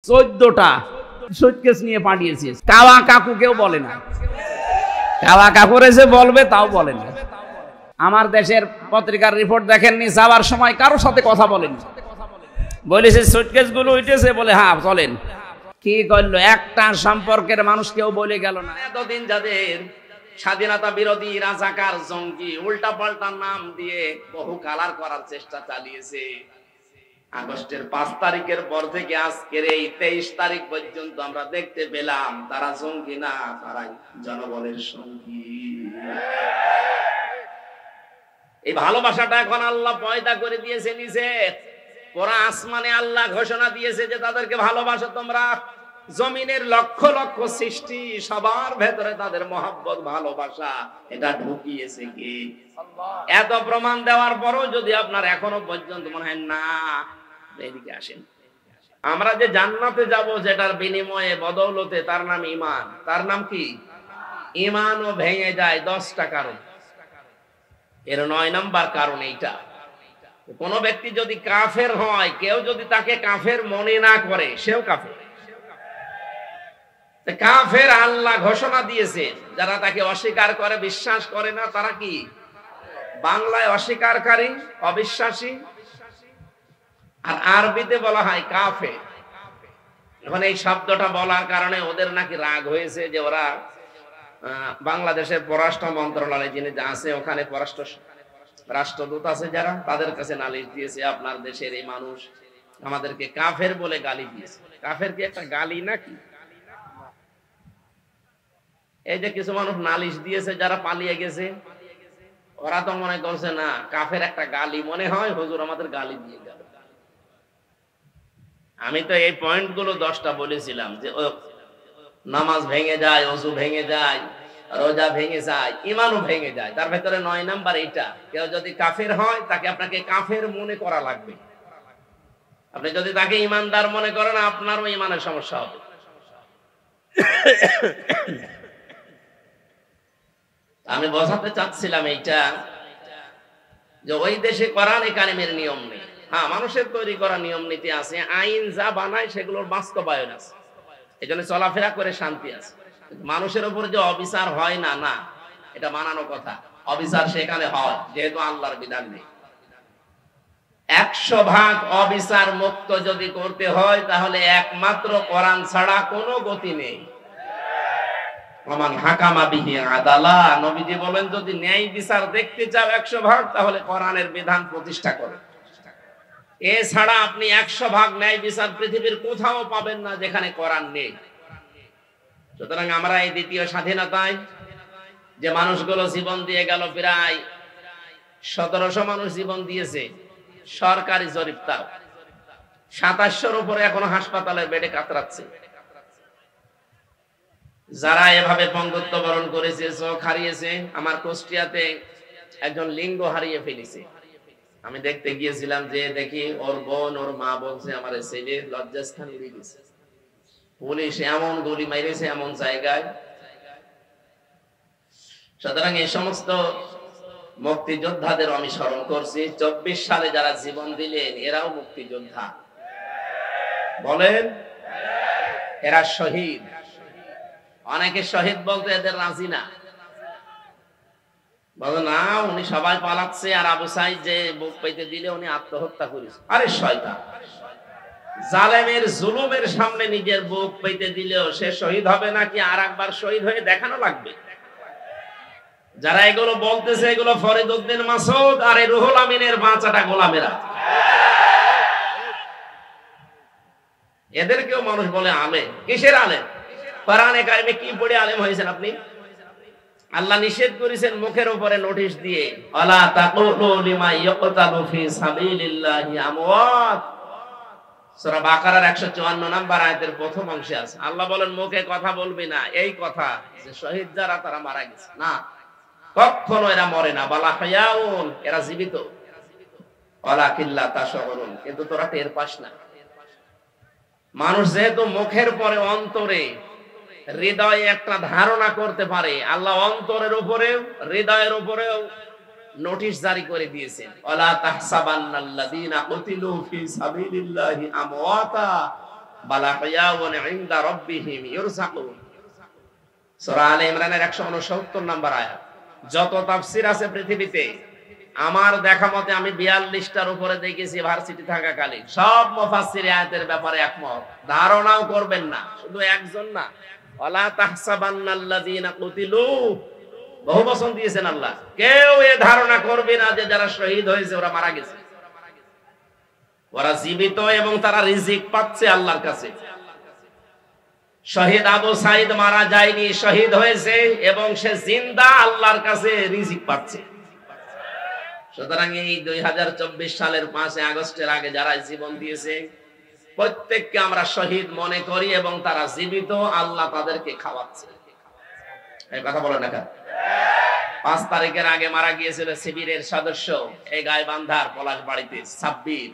14টা suitcase নিয়ে পাঠিয়েছিস। কাওয়া কাকু কেউ বলে না, কাওয়া কাকুর এসে বলবে তাও বলে না। আমার দেশের পত্রিকার রিপোর্ট দেখেননি, যাওয়ার সময় কারোর সাথে কথা বলেনি, বলেছে সুটকেস গুলো উঠেছে, বলে হ্যাঁ চলেন। কি করলো, একটা সম্পর্কের মানুষ কেউ বলে গেল না। এতদিন যাদের স্বাধীনতা বিরোধী, রাজাকার, জঙ্গি, উল্টা পাল্টা নাম দিয়ে বহু কালার করার চেষ্টা চালিয়েছে, আগস্টের 5 তারিখের পর থেকে আজকের এই 23 তারিখ পর্যন্ত আমরা দেখতে পেলাম তারা জঙ্গি না, তারাই জনগণের সঙ্গী। এই ভালোবাসাটা এখন আল্লাহ পয়দা করে দিয়েছে নিচে। পুরা আসমানে আল্লাহ ঘোষণা দিয়েছে যে তাদেরকে ভালোবাসো তোমরা। জমিনের লক্ষ লক্ষ সৃষ্টি, সবার ভেতরে তাদের মহব্বত, ভালোবাসা এটা ঢুকিয়েছে কি? এত প্রমাণ দেওয়ার পরও যদি আপনার এখনো পর্যন্ত মনে হয় না, এদিকে আসেন। আমরা যে জান্নাতে যাব, যেটার বিনিময়ে বদৌলতে, তার নাম ঈমান। তার নাম কি? ঈমানও ভেঙে যায় 10টা কারণ। এর 9 নাম্বার কারণ এইটা। কোন ব্যক্তি যদি কাফের হয়, কেউ যদি তাকে কাফের মনে না করে, সেও কাফের। কাফের আল্লাহ ঘোষণা দিয়েছে, যারা তাকে অস্বীকার করে, বিশ্বাস করে না, তারা কি? বাংলায় অস্বীকারী, অবিশ্বাসী, আর আরবিতে বলা হয় কাফের। এখন এই শব্দটা বলার কারণে ওদের নাকি রাগ হয়েছে, যে ওরা বাংলাদেশের পররাষ্ট্র মন্ত্রণালয় যিনি আছে, ওখানে রাষ্ট্রদূত আছে যারা, তাদের কাছে নালিশ দিয়েছে, আপনার দেশের এই মানুষ আমাদেরকে কাফের বলে গালি দিয়েছে। কাফের কি একটা গালি নাকি? এই যে কিছু মানুষ নালিশ দিয়েছে যারা পালিয়ে গেছে, ওরা তো মনে করছে না কাফের একটা গালি মনে হয়, হুজুর আমাদের গালি দিয়ে গেল। আমি তো এই পয়েন্ট গুলো 10টা বলেছিলাম, যে নামাজ ভেঙে যায়, ওযু ভেঙে যায়, রোজা ভেঙে যায়, ঈমানও ভেঙে যায়। তার ভেতরে 9 নাম্বার এটা। কেউ যদি কাফের হয়, তাকে আপনাকে কাফের মনে করা লাগবে। আপনি যদি তাকে ঈমানদার মনে করেন, আপনারও ঈমানের সমস্যা হবে। আমি বোঝাতে চাচ্ছিলাম এইটা, যে ওই দেশে কোরআনে কারিমের নিয়ম নেই। হ্যাঁ, মানুষের তৈরি করা নিয়ম নীতি আছে, আইন যা বানায় সেগুলোর বাস্তবায়ন আছে, এই জন্য চলাফেরা করে শান্তি আছে। মানুষের উপর যে অবিচার হয় না, না, এটা বানানো কথা। অবিচার সেখানে হয়, যেহেতু আল্লাহর বিধান নেই। 100% অবিচার মুক্ত যদি করতে হয়, তাহলে একমাত্র কোরআন ছাড়া কোনো গতি নেই। নবীজি বলেন, যদি ন্যায় বিচার দেখতে চাও 100%, তাহলে কোরআনের বিধান প্রতিষ্ঠা করো। এছাড়া আপনি 100% ন্যায় বিচার পৃথিবীর কোথাও পাবেন না যেখানে কোরআন নেই। সুতরাং আমরা এই দ্বিতীয় স্বাধীনতায় যে মানুষগুলো জীবন দিয়ে গেল, প্রায় 1700 মানুষ জীবন দিয়েছে, সরকারি জরিপ তাও 2700-র উপরে এখনো হাসপাতালের বেডে কাতরাচ্ছে। যারা এভাবে পঙ্গুত্ব বরণ করেছে, চোখ হারিয়েছে, আমার কুষ্টিয়াতে একজন লিঙ্গ হারিয়ে ফেলেছে। আমি দেখতে গিয়েছিলাম, যে দেখি ওর বোন, ওর মা বলছে আমার ছেলে লজ্জাস্থান উড়ে গেছে, পুলিশ এমন গুলি মাইরেছে এমন জায়গায়। সুতরাং এই সমস্ত মুক্তিযোদ্ধাদের আমি স্মরণ করছি। 24 সালে যারা জীবন দিলেন, এরাও মুক্তিযোদ্ধা। বলেন, এরা শহীদ। অনেকে শহীদ বলতে এদের রাজি না, বলে না উনি সবাই পালাচ্ছে, আর আবু সাইদ যে বুক পেতে দিলে উনি আত্মহত্যা করেছে। আরে শয়তান, জালেমের জুলুমের সামনে নিজের বুক পেতে দিলেও সে শহীদ হবে নাকি আর একবার শহীদ হয়ে দেখানো লাগবে? যারা এগুলো বলতেছে, এগুলো ফরিদ উদ্দিন মাসুদ আর রুহুল আমিনের বাঁচাটা গোলামেরা। এদেরকেও মানুষ বলে আলেম। কিসের আলেম? কোরআনে কারিমে কি পড়ে আলেম হয়েছেন আপনি? আল্লাহ নিষেধ করেছেন মুখের উপরে নোটিশ দিয়ে, আলা তাকুলু লিমা ইয়াকতালু ফি সাবিলিল্লাহি আমওয়াত। সূরা বাকারার 154 নম্বর আয়াতের প্রথম অংশে আছে। আল্লাহ বলেন, মুখে কথা বলবি না এই কথা যে শহীদ যারা তারা মারা গেছে, না, কখনো এরা মরে না। বালা হায়াউন, এরা জীবিত। ওয়ালাকিন লা তাশউরুন, কিন্তু তোরা টের পাস না। মানুষ যেহেতু মুখের পরে অন্তরে, হৃদয়ে একটা ধারণা করতে পারে, আল্লাহ অন্তরের উপরেও হৃদয়ের উপরেও নোটিশ জারি করে দিয়েছেন, ওয়ালা তাহসাবান্নাল্লাযীনা কুতিলু ফি সাবিলিল্লাহি আমওয়াতা বাল আহইয়াউন ইনদা রাব্বিহিম ইরযাকুন। সূরা আলে ইমরানের 169 নম্বর আয়াত। যত তাফসীর আছে পৃথিবীতে, আমার দেখা মতে আমি 42টার উপরে দেখেছি ভার্সিটি থাকাকালীন, সব মুফাসসির আয়াতের ব্যাপারে একমত। ধারণাও করবেন না, শুধু একজন না, ওয়ালা তাহসাবান্নাল্লাযীনা কুতিলু, বহু বচন দিয়েছেন আল্লাহ। কেউ এ ধারণা করবে না যে যারা শহীদ হয়েছে ওরা মারা গেছে। ওরা জীবিত এবং তারা রিজিক পাচ্ছে আল্লাহর কাছে। শহীদ আবু সাইদ মারা যায়নি, শহীদ হয়েছে এবং সে জিন্দা আল্লাহর কাছে রিজিক পাচ্ছে। সুতরাং এই 2024 সালের 5 আগস্টের আগে যারা জীবন দিয়েছে প্রত্যেককে আমরা শহীদ মনে করি এবং তারা জীবিত, আল্লাহ তাদেরকে খাওয়াচ্ছে। এই কথা বলেন না কেন? 5 তারিখের আগে মারা গিয়েছিল শিবিরের সদস্য এই গাইবান্ধার পলাশবাড়িতে সাব্বির।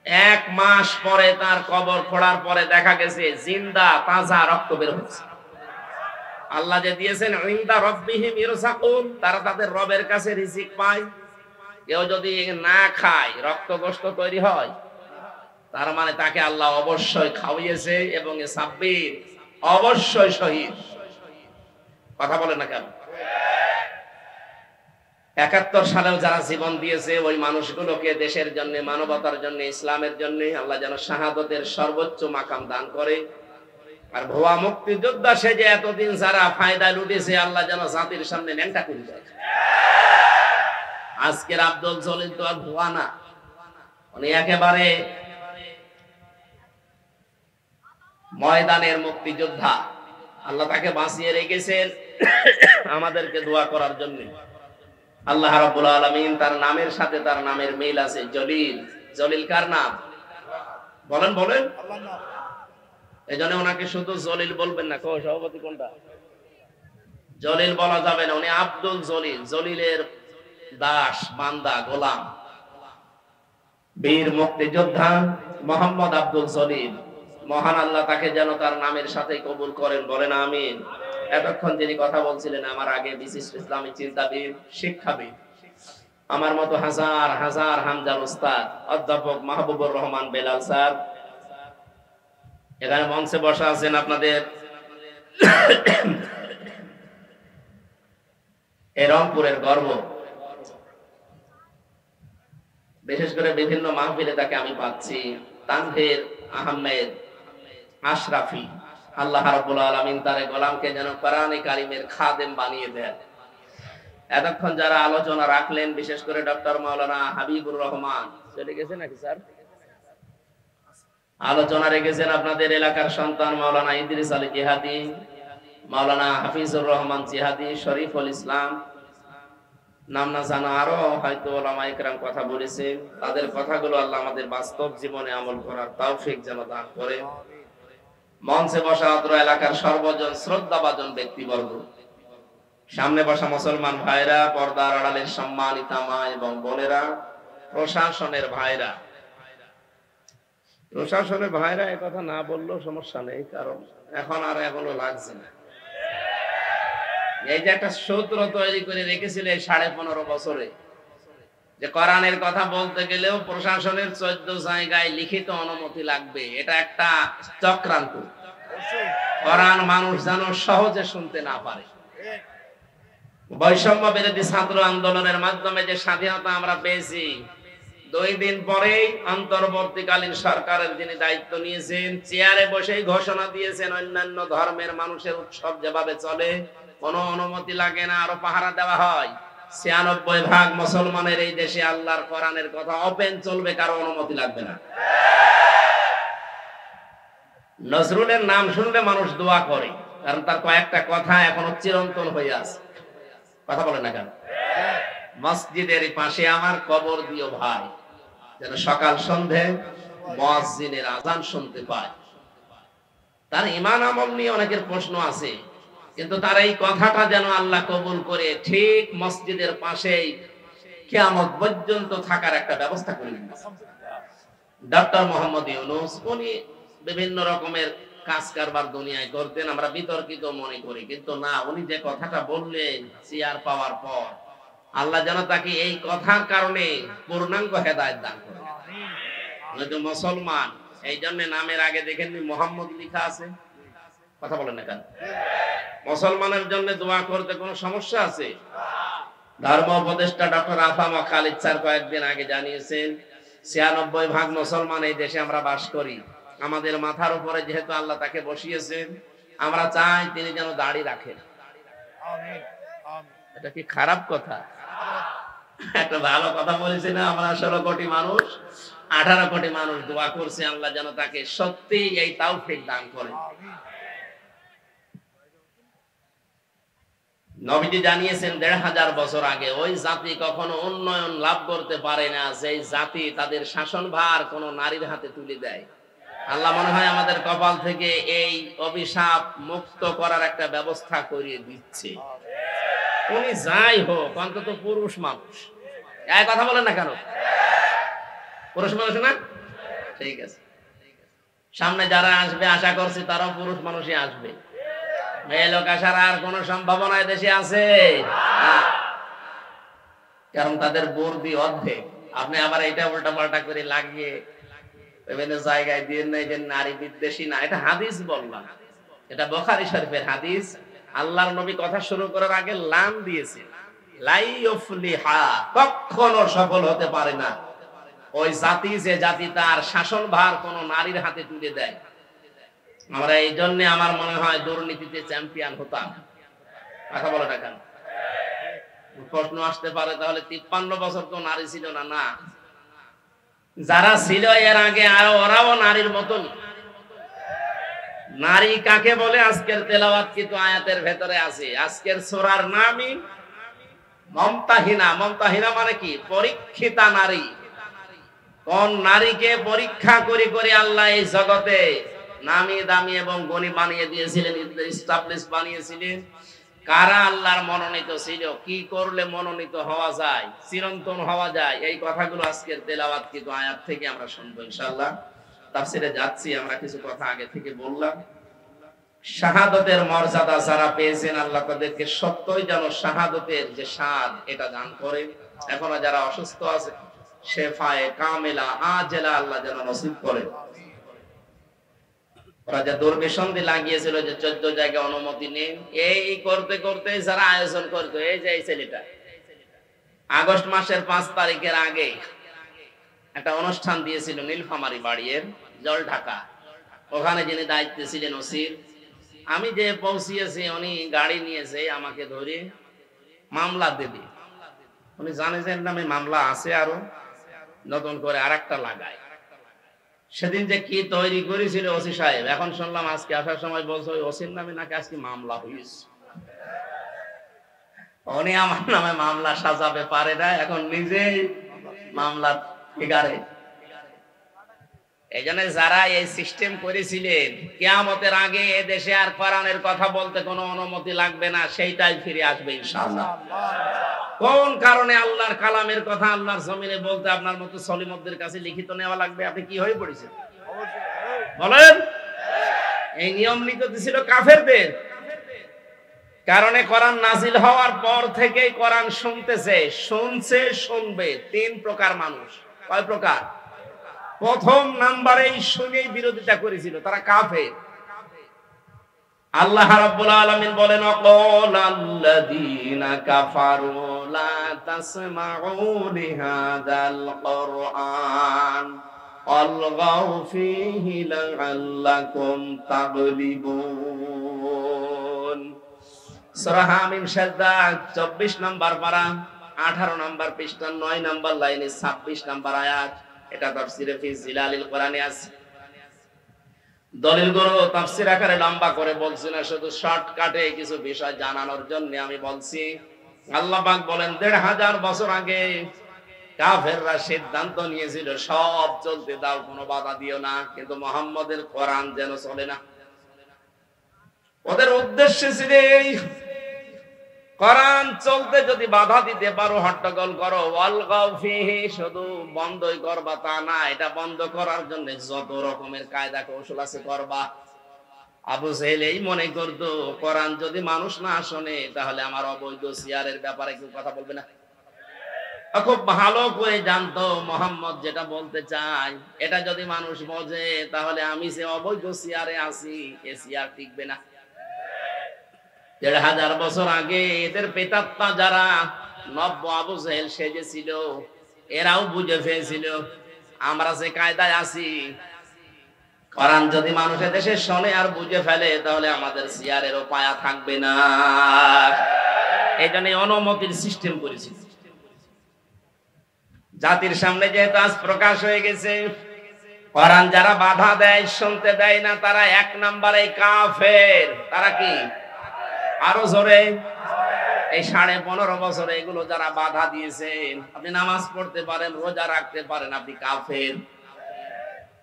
1 মাস পরে তার কবর খোঁড়ার পরে দেখা গেছে জিন্দা তাজা রক্ত বের হচ্ছে। আল্লাহ যে দিয়েছেন ইনদা রাব্বিহিম ইরযাকুন, তারা তাদের রবের কাছে রিজিক পায়। কেউ যদি না খায় রক্ত গোশত তৈরি হয়, তার মানে তাকে আল্লাহ অবশ্যই খাওয়িয়েছে এবং এ সাব্বির অবশ্যই শহীদ। কথা বলেন না কেন? 71 সালেও যারা জীবন দিয়েছে ওই মানুষগুলোকে দেশের জন্য, মানবতার জন্য, ইসলামের জন্য আল্লাহ যেন শাহাদতের সর্বোচ্চ মাকাম দান করে। আর ভুয়া মুক্তিযোদ্ধা সে যে এতদিন যারা ফায়দা লুটেছে আল্লাহ যেন জাতির সামনে ন্যাংটা করে দেয়। আজকের আব্দুল জলিল তো আর ভুয়া না, উনি একেবারে ময়দানের মুক্তিযোদ্ধা। আল্লাহ তাকে বাঁচিয়ে রেখেছেন আমাদেরকে দোয়া করার জন্য। আল্লাহ রাব্বুল আলামিন তার নামের সাথে তার নামের মিল আছে, জলিল। জলিল কার নাম? বলেন বলেন। এজন্য ওনাকে শুধু জলিল বলবেন না। কও সভাপতি কোনটা? জলিল বলা যাবে না, উনি আব্দুল জলিল, জলিলের দাস, বান্দা, গোলাম। বীর মুক্তিযোদ্ধা মোহাম্মদ আব্দুল জলিল, মহান আল্লাহ তাকে যেন তার নামের সাথে কবুল করেন, বলেন আমিন। এতক্ষণ যিনি কথা বলছিলেন আমার আগে বিশিষ্ট ইসলামী চিন্তাবিদ, শিক্ষাবিদ, আমার মতো হাজার হাজার হামজার উস্তাদ অধ্যাপক মাহবুবুর রহমান বেলাল স্যার এখানে মঞ্চে বসা আছেন। আপনাদের এই রংপুরের গর্ব, বিশেষ করে বিভিন্ন মাহফিলে তাকে আমি পাচ্ছি, তানভীর আহমেদ আশরাফি। আল্লাহ রাব্বুল আলামিন তার গোলামকে যেন কোরআনে কারীমের খাদেম বানিয়ে দেন। এতক্ষণ যারা আলোচনা রাখলেন, বিশেষ করে ডক্টর মাওলানা হাবিবুর রহমান, চলে গেছে নাকি স্যার? আলোচনা রেখেছেন আপনাদের এলাকার সন্তান মাওলানা ইদ্রিস আলী জিহাদি, মাওলানা হাফিজুর রহমান জিহাদি, শরীফুল ইসলাম, নাম না জানা আরো হয়তো ওলামা ইকরাম কথা বলেছেন। তাদের কথাগুলো আল্লাহ আমাদের বাস্তব জীবনে আমল করার তৌফিক যেন দান করে। মঞ্চে বসা অত্র এলাকার সর্বজন শ্রদ্ধাভাজন ব্যক্তিবর্গ, সামনে বসা মুসলমান ভাইরা, পর্দার আড়ালের সম্মানিতা মা এবং বোনেরা, প্রশাসনের ভাইরা। প্রশাসনের ভাইরা এ কথা না বললেও সমস্যা নেই, কারণ এখন আর এখনো লাগছে না। এই যে একটা সূত্র তৈরি করে রেখেছিল 15.5 বছরে, যে কোরআনের কথা বলতে গেলেও প্রশাসনের 14 জায়গায় লিখিত অনুমতি লাগবে, এটা একটা চক্রান্ত। কোরআন মানুষ যেন সহজে শুনতে না পারে। বৈষম্য বিরোধী ছাত্র আন্দোলনের মাধ্যমে যে স্বাধীনতা আমরা পেয়েছি, 2 দিন পরেই অন্তর্বর্তীকালীন সরকারের যিনি দায়িত্ব নিয়েছেন চেয়ারে বসেই ঘোষণা দিয়েছেন অন্যান্য ধর্মের মানুষের উৎসব যেভাবে চলে কোনো অনুমতি লাগে না, আরো পাহারা দেওয়া হয়। 96% মুসলমানের এই দেশে আল্লাহর কোরআনের কথা ওপেন চলবে, কারো অনুমতি লাগবে না। নজরুলের নাম শুনলে মানুষ দোয়া করে, কারণ তার কয়েকটা কথা এখনো চিরন্তন হয়ে আছে। কথা বলে না কেন? মসজিদের পাশে আমার কবর দিও ভাই, যেন সকাল সন্ধে মুয়াজ্জিনের আযান শুনতে পায়। তার ঈমান আমল নিয়ে অনেকের প্রশ্ন আছে, কিন্তু তার এই কথাটা যেন আল্লাহ কবুল করে ঠিক মসজিদের পাশেই কিয়ামত পর্যন্ত থাকার একটা ব্যবস্থা করে দিয়েছে। ডক্টর মোহাম্মদ ইউনূস উনি বিভিন্ন রকমের কাজ কারবার দুনিয়ায় করতেন, আমরা বিতর্কিত মনে করি, কিন্তু না, উনি যে কথাটা বললেন চেয়ার পাওয়ার পর, আল্লাহ যেন তাকে এই কথার কারণে পূর্ণাঙ্গ হেদায়েত দান করেন। মুসলমান এই জন্য নামের আগে দেখেননি মোহাম্মদ লেখা আছে। কথা বলেন না কেন? মুসলমানের জন্য দোয়া করতে কোনো সমস্যা আছে? ধর্ম উপদেষ্টা ডক্টর আফামা খালিদ স্যার কয়েকদিন আগে জানিয়েছেন ৯৬% মুসলমান এই দেশে আমরা বাস করি। আমাদের মাথার উপরে যেহেতু আল্লাহ তাকে বসিয়েছেন, আমরা চাই তিনি যেন দাড়ি রাখেন। এটা কি খারাপ কথা? একটা ভালো কথা বলেছি না? আমরা ১৬ কোটি মানুষ, ১৮ কোটি মানুষ দোয়া করছে আল্লাহ যেন তাকে সত্যি এই তাওফিক দান করেন। নবীজি জানিয়েছেন ১৫০০ বছর আগে ওই জাতি কখনো উন্নয়ন লাভ করতে পারে না যেই জাতি তাদের শাসনভার কোন নারীর হাতে তুলে দেয়। আল্লাহ মনে হয় আমাদের কপাল থেকে এই অভিশাপ মুক্ত করার একটা ব্যবস্থা করিয়ে দিচ্ছে। উনি যাই হোক অন্তত পুরুষ মানুষ। এই কথা বলেন না কেন? পুরুষ মানুষ না? ঠিক আছে, সামনে যারা আসবে আশা করছি তারাও পুরুষ মানুষই আসবে। মেয়ে লোক আসার আর কোন সম্ভাবনা দেশে আছে? কারণ তাদের বুদ্ধি অর্ধেক। আপনি আবার এটা উল্টা পাল্টা করে লাগিয়ে বিভিন্ন জায়গায় দিয়ে নেই যে নারী বিদ্বেষী না। এটা হাদিস বললাম, এটা বুখারী শরীফের হাদিস। আল্লাহর নবী কথা শুরু করার আগে লাম দিয়েছে, লাই ইফলিহা, কখনো সফল হতে পারে না ওই জাতি যে জাতি তার শাসনভার কোন নারীর হাতে তুলে দেয়। আমরা এই জন্য আমার মনে হয় দুর্নীতিতে চ্যাম্পিয়ন হতাম। কথা বলো না কেন? প্রশ্ন আসতে পারে তাহলে ৫৩ বছর তো নারী ছিল না? না, যারা ছিল এর আগে আর ওরাও নারীর মতন। নারী কাকে বলে আজকের তেলাওয়াত কিন্তু আয়াতের ভেতরে আছে। আজকের সূরার নামই মমতাহিনা। মমতাহিনা মানে কি? পরীক্ষিতা নারী। কোন নারীকে পরীক্ষা করে করে আল্লাহ এই জগতে নামি দামি এবং গনি বানিয়ে দিয়েছিলেন, এস্টাবলিশ বানিয়েছিলেন। কারা আল্লাহর মনোনীত ছিল, কি করলে মনোনীত হওয়া যায়, চিরন্তন হওয়া যায়, এই কথাগুলো আজকের তেলাওয়াত কিন্তু আয়াত থেকে আমরা শুনবো ইনশাআল্লাহ। তাফসীরে যাচ্ছি, আমরা কিছু কথা আগে থেকে বললাম। শাহাদাতের মর্যাদা যারা পেয়েছেন আল্লাহ তাদেরকে সত্যই যেন শাহাদাতের যে স্বাদ এটা দান করে। এখনো যারা অসুস্থ আছে শেফায়ে কামেলা আজেলা আল্লাহ যেন নসিব করে। ওরা যে দুর্বিসন্ধি লাগিয়েছিল যে ১৪ জায়গায় অনুমতি নেই, এই করতে করতে যারা আয়োজন করতো, এই যে এই ছেলেটা আগস্ট মাসের ৫ তারিখের আগে একটা অনুষ্ঠান দিয়েছিল নীলফামারী বাড়ির জল ঢাকা। ওখানে যিনি দায়িত্বে ছিলেন ওসির, আমি যে পৌঁছিয়েছি উনি গাড়ি নিয়েছে আমাকে ধরে মামলা দেবে। উনি জানে যে নামে মামলা আছে, আরো নতুন করে আরেকটা লাগায়। সেদিন যে কি তৈরি করেছিল ওসি সাহেব, এখন শুনলাম আজকে আসার সময় বলছে ওই ওসির নামে নাকি আজকে মামলা হয়েছে। উনি আমার নামে মামলা সাজাবে পারে না, এখন নিজেই মামলার ফিগারে। এই জন্য যারা এই সিস্টেম করেছিলেন কিয়ামতের আগে এ দেশে আর কোরআনের কথা বলতে কোনো অনুমতি লাগবে না, সেইটাই ফিরে আসবে ইনশাআল্লাহ। কোন কারণে আল্লাহর কালামের কথা আল্লাহর জমিনে বলতে আপনার মতো সলিমদের কাছে লিখিত নেওয়া লাগবে? আপনি কি হয়ে পড়েছেন বলেন? এই নিয়ম নীতি ছিল কাফেরদের কারণে। কোরআন নাজিল হওয়ার পর থেকেই কোরআন শুনতেছে, শুনছে, শুনবে। ৩ প্রকার মানুষ। কয় প্রকার? প্রথম নাম্বারেই শুনেই বিরোধিতা করেছিল, তারা কাফের। আল্লাহ রাব্বুল আলামিন বলেন ওয়াকালাল্লাযীনা কাফারু লা তাসমাউ লিহাযাল কুরআন আলগাউ ফীহি লাআল্লাকুম তাগলিবুন। সূরা হামিম সাজদা ২৪ নম্বর পারা ১৮ নম্বর পৃষ্ঠা ৯ নম্বর লাইনে ২৬ নম্বর আয়াত। এটা তাফসীরে ফি জিলালিল কোরআনে আছে। দলিলগুলো তাফসীর আকারে লম্বা করে বলছি না, শুধু শর্টকাটে কিছু বিষয় জানানোর জন্য আমি বলছি। আল্লাহ পাক বলেন ১৫০০ বছর আগে কাফেররা সিদ্ধান্ত নিয়েছিল সব চলতে দাও, কোনো বাধা দিও না, কিন্তু মুহাম্মদের কোরআন যেন চলে না। ওদের উদ্দেশ্য ছিল এই, কোরআন চলতে যদি বাধা দিতে পারো, হট্টগোল করো, ওয়ালগাউ ফিহি, শুধু বন্ধই করবা তা না, এটা বন্ধ করার জন্য যত রকমের কায়দা কৌশল আছে করবা। আবু জেহেল এই মনে করতো কোরআন যদি মানুষ না শোনে তাহলে আমার অবৈধ সিয়ারের ব্যাপারে কেউ কথা বলবে না। খুব ভালো করে জানতো মোহাম্মদ যেটা বলতে চায়, এটা যদি মানুষ বোঝে তাহলে আমি যে অবৈধ চেয়ারে আছি এ চেয়ার টিকবে না। ১,৫০০ বছর আগে এদের পেতাত্মা যারা নব্য আবু জেহেল সেজেছিল, এরাও বুঝে ফেলেছিল আমরা যে কায়দায় আছি, কোরআন যদি মানুষের দেশে শোনে আর বুঝে ফেলে তাহলে আমাদের চেয়ারেরও পায়া থাকবে না। এই জন্য অনুমতির সিস্টেম করেছি। জাতির সামনে যেহেতু আজ প্রকাশ হয়ে গেছে, কোরআন যারা বাধা দেয়, শুনতে দেয় না, তারা ১ নম্বরে কাফের। তারা কি? আরো জোরে। এই 15.5 বছরে এগুলো যারা বাধা দিয়েছেন, আপনি নামাজ পড়তে পারেন, রোজা রাখতে পারেন, আপনি কাফের।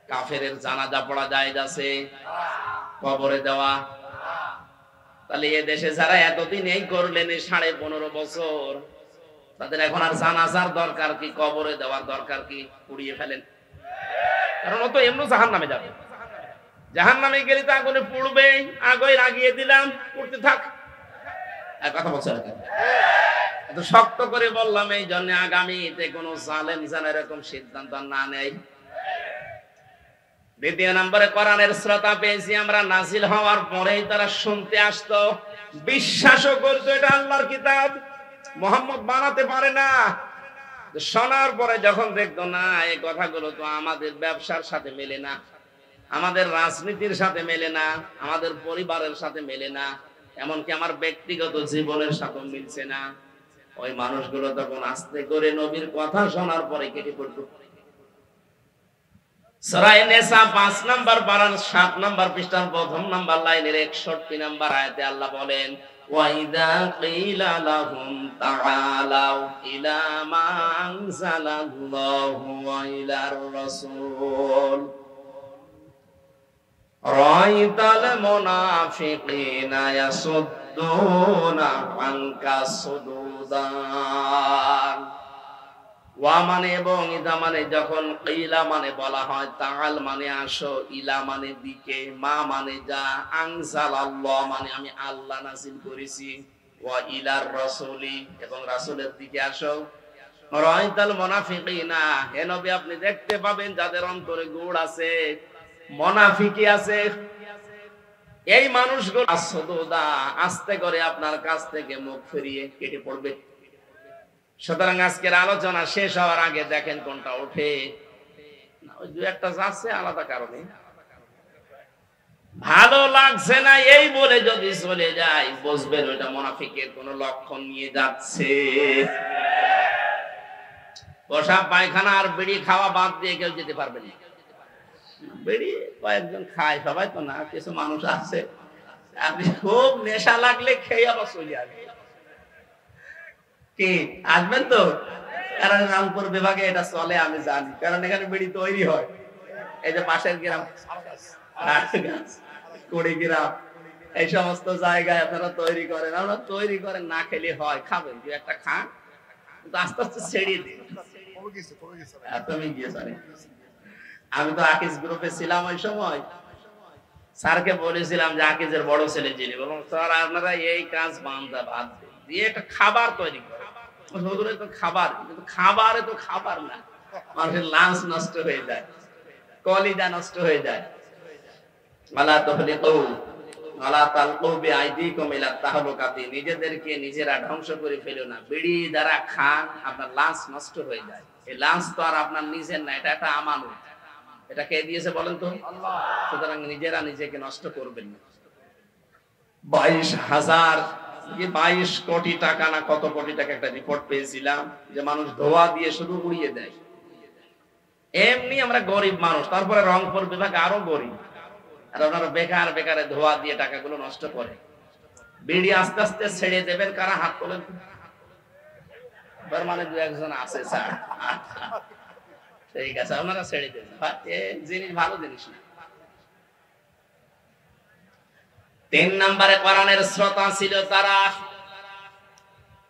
কাফেরের জানাজা পড়া জায়েজ আছে? কবরে দেওয়া? তাহলে এ দেশে যারা এতদিন এই করলেন, এই 15.5 বছর, তাদের এখন আর জানাজার দরকার কি? কবরে দেওয়ার দরকার কি? পুড়িয়ে ফেলেন। কারণ ও তো এমনি জাহান্নামে যাবে। জাহান্নামে গেলে তো আগুনে পুড়বে, আগুনে লাগিয়ে দিলাম, পুড়তে থাক। আর কথা বলছে এত শক্ত করে বললাম এই জন্য আগামীতে কোন জালেম যেন এরকম সিদ্ধান্ত না নেয়। দ্বিতীয় নম্বরে কোরআনের শ্রোতা পেয়েছি আমরা, নাজিল হওয়ার পরেই তারা শুনতে আসতো, বিশ্বাসও করতো এটা আল্লাহর কিতাব, মুহাম্মদ বানাতে পারে না। শোনার পরে যখন দেখতো না এই কথাগুলো তো আমাদের ব্যবসার সাথে মেলে না, আমাদের রাজনীতির সাথে মেলে না, আমাদের পরিবারের সাথে মেলে না, এমনকি আমার ব্যক্তিগত জীবনের সাথে মিলছে না, ওই মানুষগুলো তখন আস্তে করে নবীর কথা শোনার পরে কেটে পড়তো। সূরা নিসা ৫ নম্বর পারার ৭ নম্বর পৃষ্ঠার ১ম নম্বর লাইনের ৬১ নম্বর আয়াতে আল্লাহ বলেন, ওয়াইদা কিলা লাহুম তাআলাউ ইলা মা আনজালাল্লাহু ওয়া ইলার রাসূল রাআইতাল মুনাফিকিনা ইয়াসুদ্দুনা আনকা সুদুদান। ওয়া মানে এবং ইদা মানে যখন, কিলা মানে বলা হয়, তাআল মানে আসো, ইলা মানে দিকে, মা মানে যা, আনজালাল্লাহ মানে আমি আল্লাহ নাযিল করেছি, ওয়া ইলার রাসূলি এবং রাসূলের দিকে আসো। রাআইতাল মুনাফিকিনা, হে নবী আপনি দেখতে পাবেন যাদের অন্তরে গুড় আছে, মুনাফিকি আছে, এই মানুষগুলো আসদুদা আস্তে করে আপনার কাছ থেকে মুখ ফিরিয়ে কেটে পড়বে। সুতরাং আজকের আলোচনা শেষ হওয়ার আগে দেখেন কোনটা ওঠে না, ওই ২-১টা যাচ্ছে আলাদা কারণে, ভালো লাগছে না এই বলে যদি চলে যায়, বুঝবেন ওইটা মুনাফিকের কোন লক্ষণ নিয়ে যাচ্ছে। পেশাব পায়খানা আর বিড়ি খাওয়া বাদ দিয়ে কেউ যেতে পারবে না। বিড়ি কয়েকজন খায়, সবাই তো না, কিছু মানুষ আছে আপনি খুব নেশা লাগলে খেয়ে আবার চলে আসবে। কি আসবেন তো? কারণ রামপুর বিভাগে এটা চলে আমি জানি, কারণ এখানে বিড়ি তৈরি হয়। এই যে পাশের গ্রাম কুড়িগ্রাম, এই সমস্ত জায়গায় আপনারা তৈরি করেন, আমরা তৈরি করেন, না খেলে হয়, খাবেন ২-১টা খান, কিন্তু আস্তে আস্তে ছেড়ে দিন। আমি তো আকিজ গ্রুপে ছিলাম ওই সময়, স্যারকে বলেছিলাম যে আকিজের বড় ছেলে যিনি, বললাম স্যার আপনারা এই কাজ বান্দা বাদ দিয়ে একটা খাবার তৈরি করেন। তো খাবার, কিন্তু খাবারে তো খাবার না, মানুষের লাঞ্চ নষ্ট হয়ে যায়, কলিজা নষ্ট হয়ে যায়। আলা তাহলিকু আলা তালকু বিআইদিকুম ইলা তাহলুকাতি, নিজেদেরকে নিজেরা ধ্বংস করে ফেলো না। বিড়ি দ্বারা খান, আপনার লাঞ্চ নষ্ট হয়ে যায়। এই লাঞ্চ তো আর আপনার নিজের না, এটা একটা আমানত। এটা কে দিয়েছে বলেন তো? আল্লাহ। সুতরাং নিজেরা নিজেকে নষ্ট করবেন না। 22 কোটি টাকা না কত কোটি টাকা একটা রিপোর্ট পেয়েছিলাম যে মানুষ ধোয়া দিয়ে শুধু উড়িয়ে দেয়। এমনি আমরা গরিব মানুষ, তারপরে রংপুর বিভাগ আরো গরিব, আর ওনারা বেকার বেকারে ধোয়া দিয়ে টাকাগুলো নষ্ট করে। বিড়ি আস্তে আস্তে ছেড়ে দেবেন, কারা হাত তোলেন? মানে ২-১ আছে স্যার, ঠিক আছে আপনারা ছেড়ে দেবেন, জিনিস ভালো জিনিস না। ৩ নম্বরে কোরআনের শ্রোতা ছিল তারা,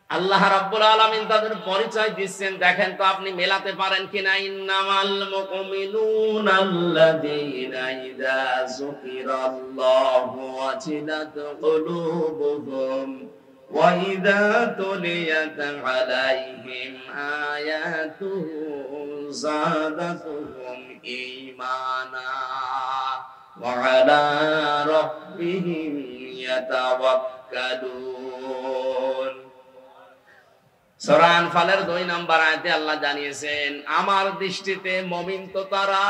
আল্লাহ রাব্বুল আলামিন তাদের পরিচয় দিচ্ছেন, দেখেন তো আপনি মেলাতে পারেন কিনা। ইন্নামাল মুমিনুনা আল্লাযীনা ইযা যুকিরাল্লাহু ওয়াজিলাত কুলুবুহুম وَإِذَا تُلِيَتْ عَلَيْهِمْ آيَاتُهُ زَادَتْهُمْ إِيمَانًا وَعَلَى رَبِّهِمْ يَتَوَكَّلُونَ। সূরা আনফালের 2 নম্বর আয়াতে আল্লাহ জানিয়েছেন, আমার দৃষ্টিতে মুমিন তো তারা,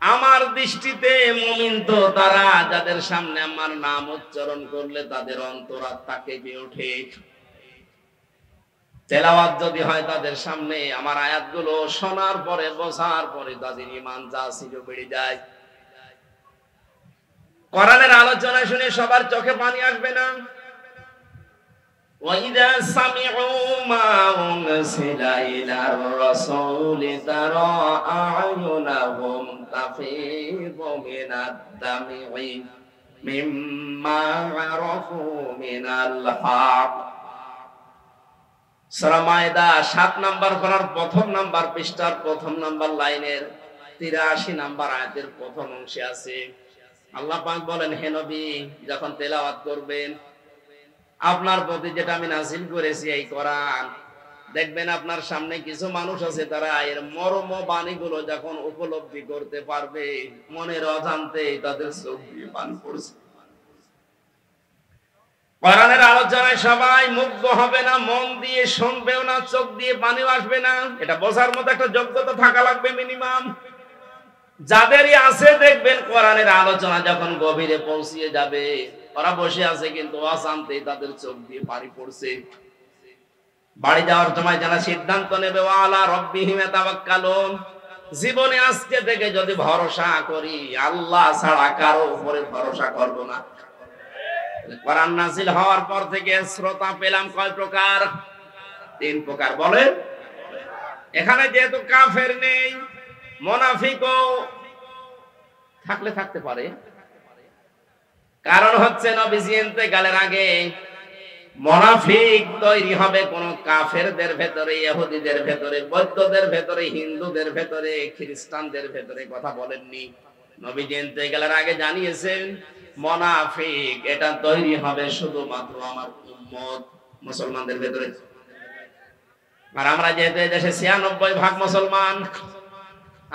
আমার দৃষ্টিতে মুমিন তো তারা যাদের সামনে আমার নাম উচ্চারণ করলে তাদের অন্তরাত্মা কেঁপে ওঠে। তেলাওয়াত যদি হয় তাদের সামনে আমার আয়াতগুলো শোনার পরে বোঝার পরে তাদের ঈমান যা ছিল বেড়ে যায়। কোরআনের আলোচনা শুনে সবার চোখে পানি আসবে না? وَإِذَا سَمِعُوا مَا أُنزِلَ إِلَى الرَّسُولِ تَرَى أَعْيُنَهُمْ تَفِيضُ مِنَ الدَّمْعِ مِمَّا عَرَفُوا مِنَ الْحَقِّ। সূরা মায়দা 7 নম্বর পারার 1 নম্বর পৃষ্ঠার 1 নম্বর লাইনের 83 নম্বর আয়াতের প্রথম অংশে আছে, আল্লাহ পাক বলেন, হে নবী, যখন তেলাওয়াত করবেন আপনার প্রতি যেটা আমি নাযিল করেছি এই কোরআন, দেখবেন আপনার সামনে কিছু মানুষ আছে তারা এর মর্ম বাণীগুলো যখন উপলব্ধি করতে পারবে মনের অজান্তে তাদের চোখ দিয়ে পানি পড়ছে। কোরআনের আলোচনায় সবাই মুগ্ধ হবে না, মন দিয়ে শুনবেও না, চোখ দিয়ে পানি আসবে না। এটা বোঝার মতো একটা যোগ্যতা থাকা লাগবে মিনিমাম। যাদেরই আছে দেখবেন কোরআনের আলোচনা যখন গভীরে পৌঁছিয়ে যাবে ওরা বসে আছে কিন্তু অজান্তেই তাদের চোখ দিয়ে পানি পড়ছে। বাড়ি যাওয়ার সময় যারা সিদ্ধান্ত নেবে ওয়ালা রব্বিহিম ইয়াতাওয়াক্কালুন, জীবনে আজকে থেকে যদি ভরসা করি আল্লাহ ছাড়া কারো উপরে ভরসা করব না। কোরআন নাযিল হওয়ার পর থেকে শ্রোতা পেলাম কয় প্রকার? 3 প্রকার। বলেন, এখানে যেহেতু কাফের নেই, মুনাফিকও থাকলে থাকতে পারে। কারণ হচ্ছে নবীজি ইন্তেকালের আগে মুনাফিক তৈরি হবে কোন কাফেরদের ভেতরে, ইহুদিদের ভেতরে, বৌদ্ধদের ভেতরে, হিন্দুদের ভেতরে, খ্রিস্টানদের ভেতরে। কথা বলেননি? নবীজি ইন্তেকালের আগে জানিয়েছেন মুনাফিক এটা তৈরি হবে শুধুমাত্র আমার উম্মত মুসলমানদের ভেতরে। আর আমরা যেহেতু এই দেশে 96% মুসলমান,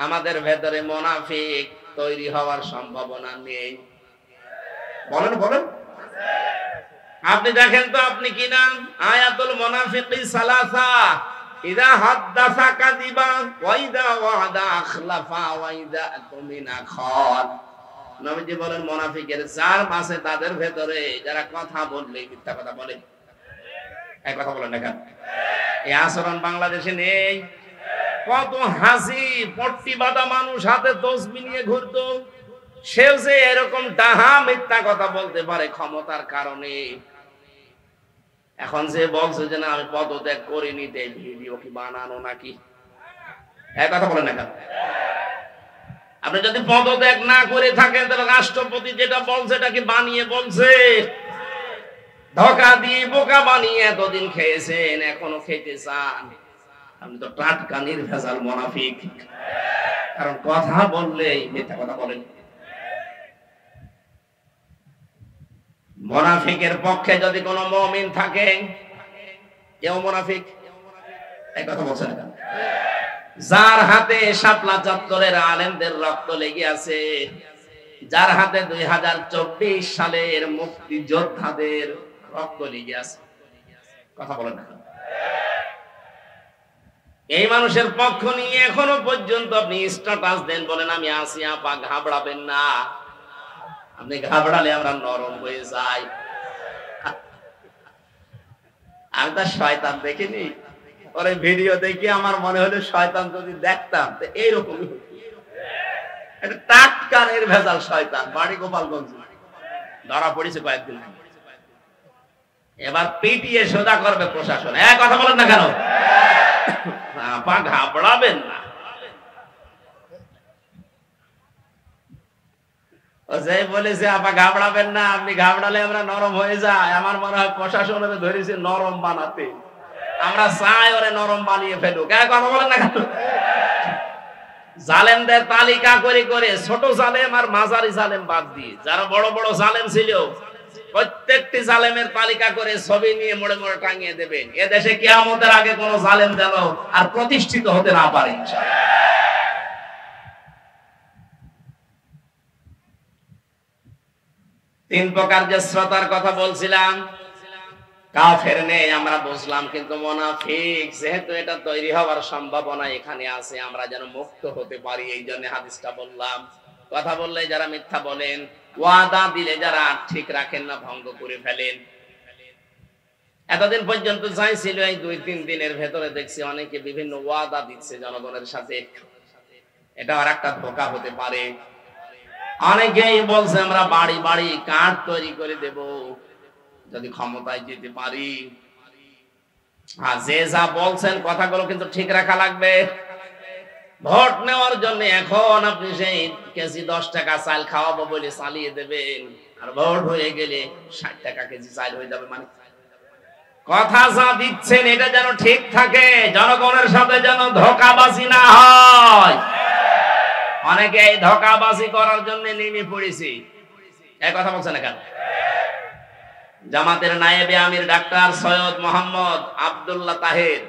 আমাদের ভেতরে মুনাফিক তৈরি হওয়ার সম্ভাবনা নেই। বলেন বলেন, আপনি দেখেন তো আপনি কি না? আয়াতুল মুনাফিকি সালাসা, ইযা হাদাসা কাযিবা ওয়া ইযা ওয়াদা আখলাফা ওয়া ইযা তুমিনা খান। নবীজি বলেন মুনাফিকের 4 মাসে তাদের ভেতরে যারা কথা বললে মিথ্যা কথা বলে। এই কথা বলেন না কেন? এই আচরণ বাংলাদেশে নেই। কত হাসি পট্টি বাঁধা মানুষ হাতে তসবিহ নিয়ে ঘুরতো, সেও যে এরকম ডাহা মিথ্যা কথা বলতে পারে ক্ষমতার কারণে। এখন যে বলছে যে না আমি পদত্যাগ করিনি, এই ভিডিও কি বানানো নাকি? এই কথা বলেন না কেন? আপনি যদি পদত্যাগ না করে থাকেন তাহলে রাষ্ট্রপতি যেটা বলছে এটা কি বানিয়ে বলছে? ধোঁকা দিয়ে বোকা বানিয়ে এতদিন খেয়েছেন, এখনো খেতে চান। আপনি তো টাটকা নির্ভেজাল মুনাফিক। কারণ কথা বললেই মিথ্যা কথা বলেন। মুনাফিকের পক্ষে যদি কোনো মুমিন থাকে, কেউ মুনাফিক এই কথা বলছেন না? যার হাতে শাপলা চত্বরের আলেমদের রক্ত লেগে আছে, যার হাতে 2024 সালের মুক্তিযোদ্ধাদের রক্ত লেগে আছে, কথা বলেন না? এই মানুষের পক্ষ নিয়ে এখনো পর্যন্ত আপনি স্ট্যাটাস দেন, বলেন আমি আছি আপা, ঘাবড়াবেন না। আপনি ঘাবড়ালে আমরা নরম হয়ে যাই। আমি তো শয়তান দেখিনি, ওরে ভিডিও দেখি আমার মনে হলো শয়তান যদি দেখতাম তো এইরকমই হতো। এটা টাটকা নির্ভেজাল শয়তান, বাড়ি গোপালগঞ্জ, ধরা পড়েছে কয়েকদিন। এবার পিটিয়ে সোজা করবে প্রশাসন। এক কথা বলেন না কেন? আপা ঘাবড়াবেন না। ও যে বলেছে আপা ঘাবড়াবেন না, আপনি ঘাবড়ালে আমরা নরম হয়ে যাই। আমার মনে হয় প্রশাসন ওরে ধরেছে নরম বানাতে, আমরা চাই ওরে নরম বানিয়ে ফেলুক। এক কথা বলেন না কেন? জালেমদের তালিকা করে করে ছোট জালেম আর মাঝারি জালেম বাদ দিয়ে যারা বড় বড় জালেম ছিল প্রত্যেকটি জালেমের তালিকা করে ছবি নিয়ে মোড়ে মোড়ে টাঙিয়ে দেবেন। এদেশে কিয়ামতের আগে কোন জালেম যেন আর প্রতিষ্ঠিত হতে না পারে ইনশাআল্লাহ। তিন প্রকার যে শ্রোতার কথা বলছিলাম, কাফের নেই আমরা বুঝলাম, কিন্তু মুনাফিক যেহেতু এটা তৈরি হওয়ার সম্ভাবনা এখানে আছে, আমরা যেন মুক্ত হতে পারি এই জন্য হাদিসটা বললাম। কথা বললে যারা মিথ্যা বলেন, ওয়াদা দিলে যারা ঠিক রাখেন না, ভঙ্গ করে ফেলেন। এতদিন পর্যন্ত চাইছিল, এই 2-3 দিনের ভেতরে দেখছি অনেকে বিভিন্ন ওয়াদা দিচ্ছে জনগণের সাথে। এটা আর একটা ধোঁকা হতে পারে। অনেকেই বলছে আমরা বাড়ি বাড়ি কার্ড তৈরি করে দেব যদি ক্ষমতায় যেতে পারি। আর যে যা বলছেন কথাগুলো কিন্তু ঠিক রাখা লাগবে। ভোট নেওয়ার জন্য এখন আপনি সেই কেজি 10 টাকা চাল খাওয়াবো বলে চালিয়ে দেবেন, আর ভোট হয়ে গেলে 60 টাকা কেজি চাল হয়ে যাবে। মানে কথা যা দিচ্ছেন এটা যেন ঠিক থাকে, জনগণের সাথে যেন ধোঁকাবাজি না হয়। অনেকে এই ধোঁকাবাজি করার জন্য নেমে পড়েছি। এই কথা বলছেন না কেন? জামাতের নায়েবে আমির ডাক্তার সৈয়দ মোহাম্মদ আব্দুল্লাহ তাহের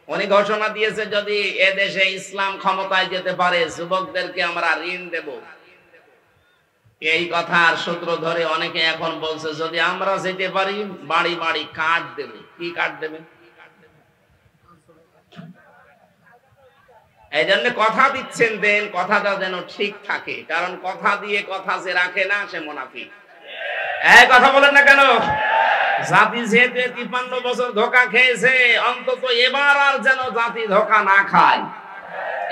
উনি ঘোষণা দিয়েছে, যদি এদেশে ইসলাম ক্ষমতায় যেতে পারে যুবকদেরকে আমরা ঋণ দেব। এই কথার সূত্র ধরে অনেকে এখন বলছে যদি আমরা যেতে পারি বাড়ি বাড়ি কার্ড দেবে। কি কার্ড দেবে? এই জন্য কথা দিচ্ছেন, দেন কথাটা যেন ঠিক থাকে, কারণ কথা দিয়ে কথা যে রাখে না সে মুনাফিক। এই কথা বলেন না কেন? জাতি যেতে 53 বছর ধোঁকা খেয়েছে, অন্তত এবার আর যেন জাতি ধোঁকা না খায়।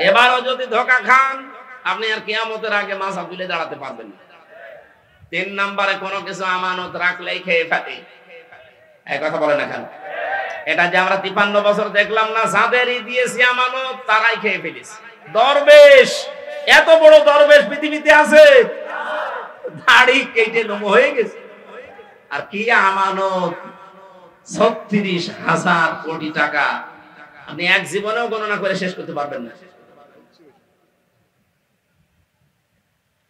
এবারও যদি ধোঁকা খান আপনি আর কিয়ামতের আগে মাথা তুলে দাঁড়াতে পারবেন না। 3 নম্বরে কোনো কিছু আমানত রাখলেই খেয়ে ফেলে। এই কথা বলেন না কেন? এটা যে আমরা 53 বছর দেখলাম না, যাদেরই দিয়েছি আমানত তারাই খেয়ে ফেলেছে। দরবেশ, এত বড় দরবেশ পৃথিবীতে আছে, দাড়ি কেটে লোমো হয়ে গেছে। আর কি আমানত 36,000 কোটি টাকা আপনি এক জীবনেও গণনা করে শেষ করতে পারবেন না।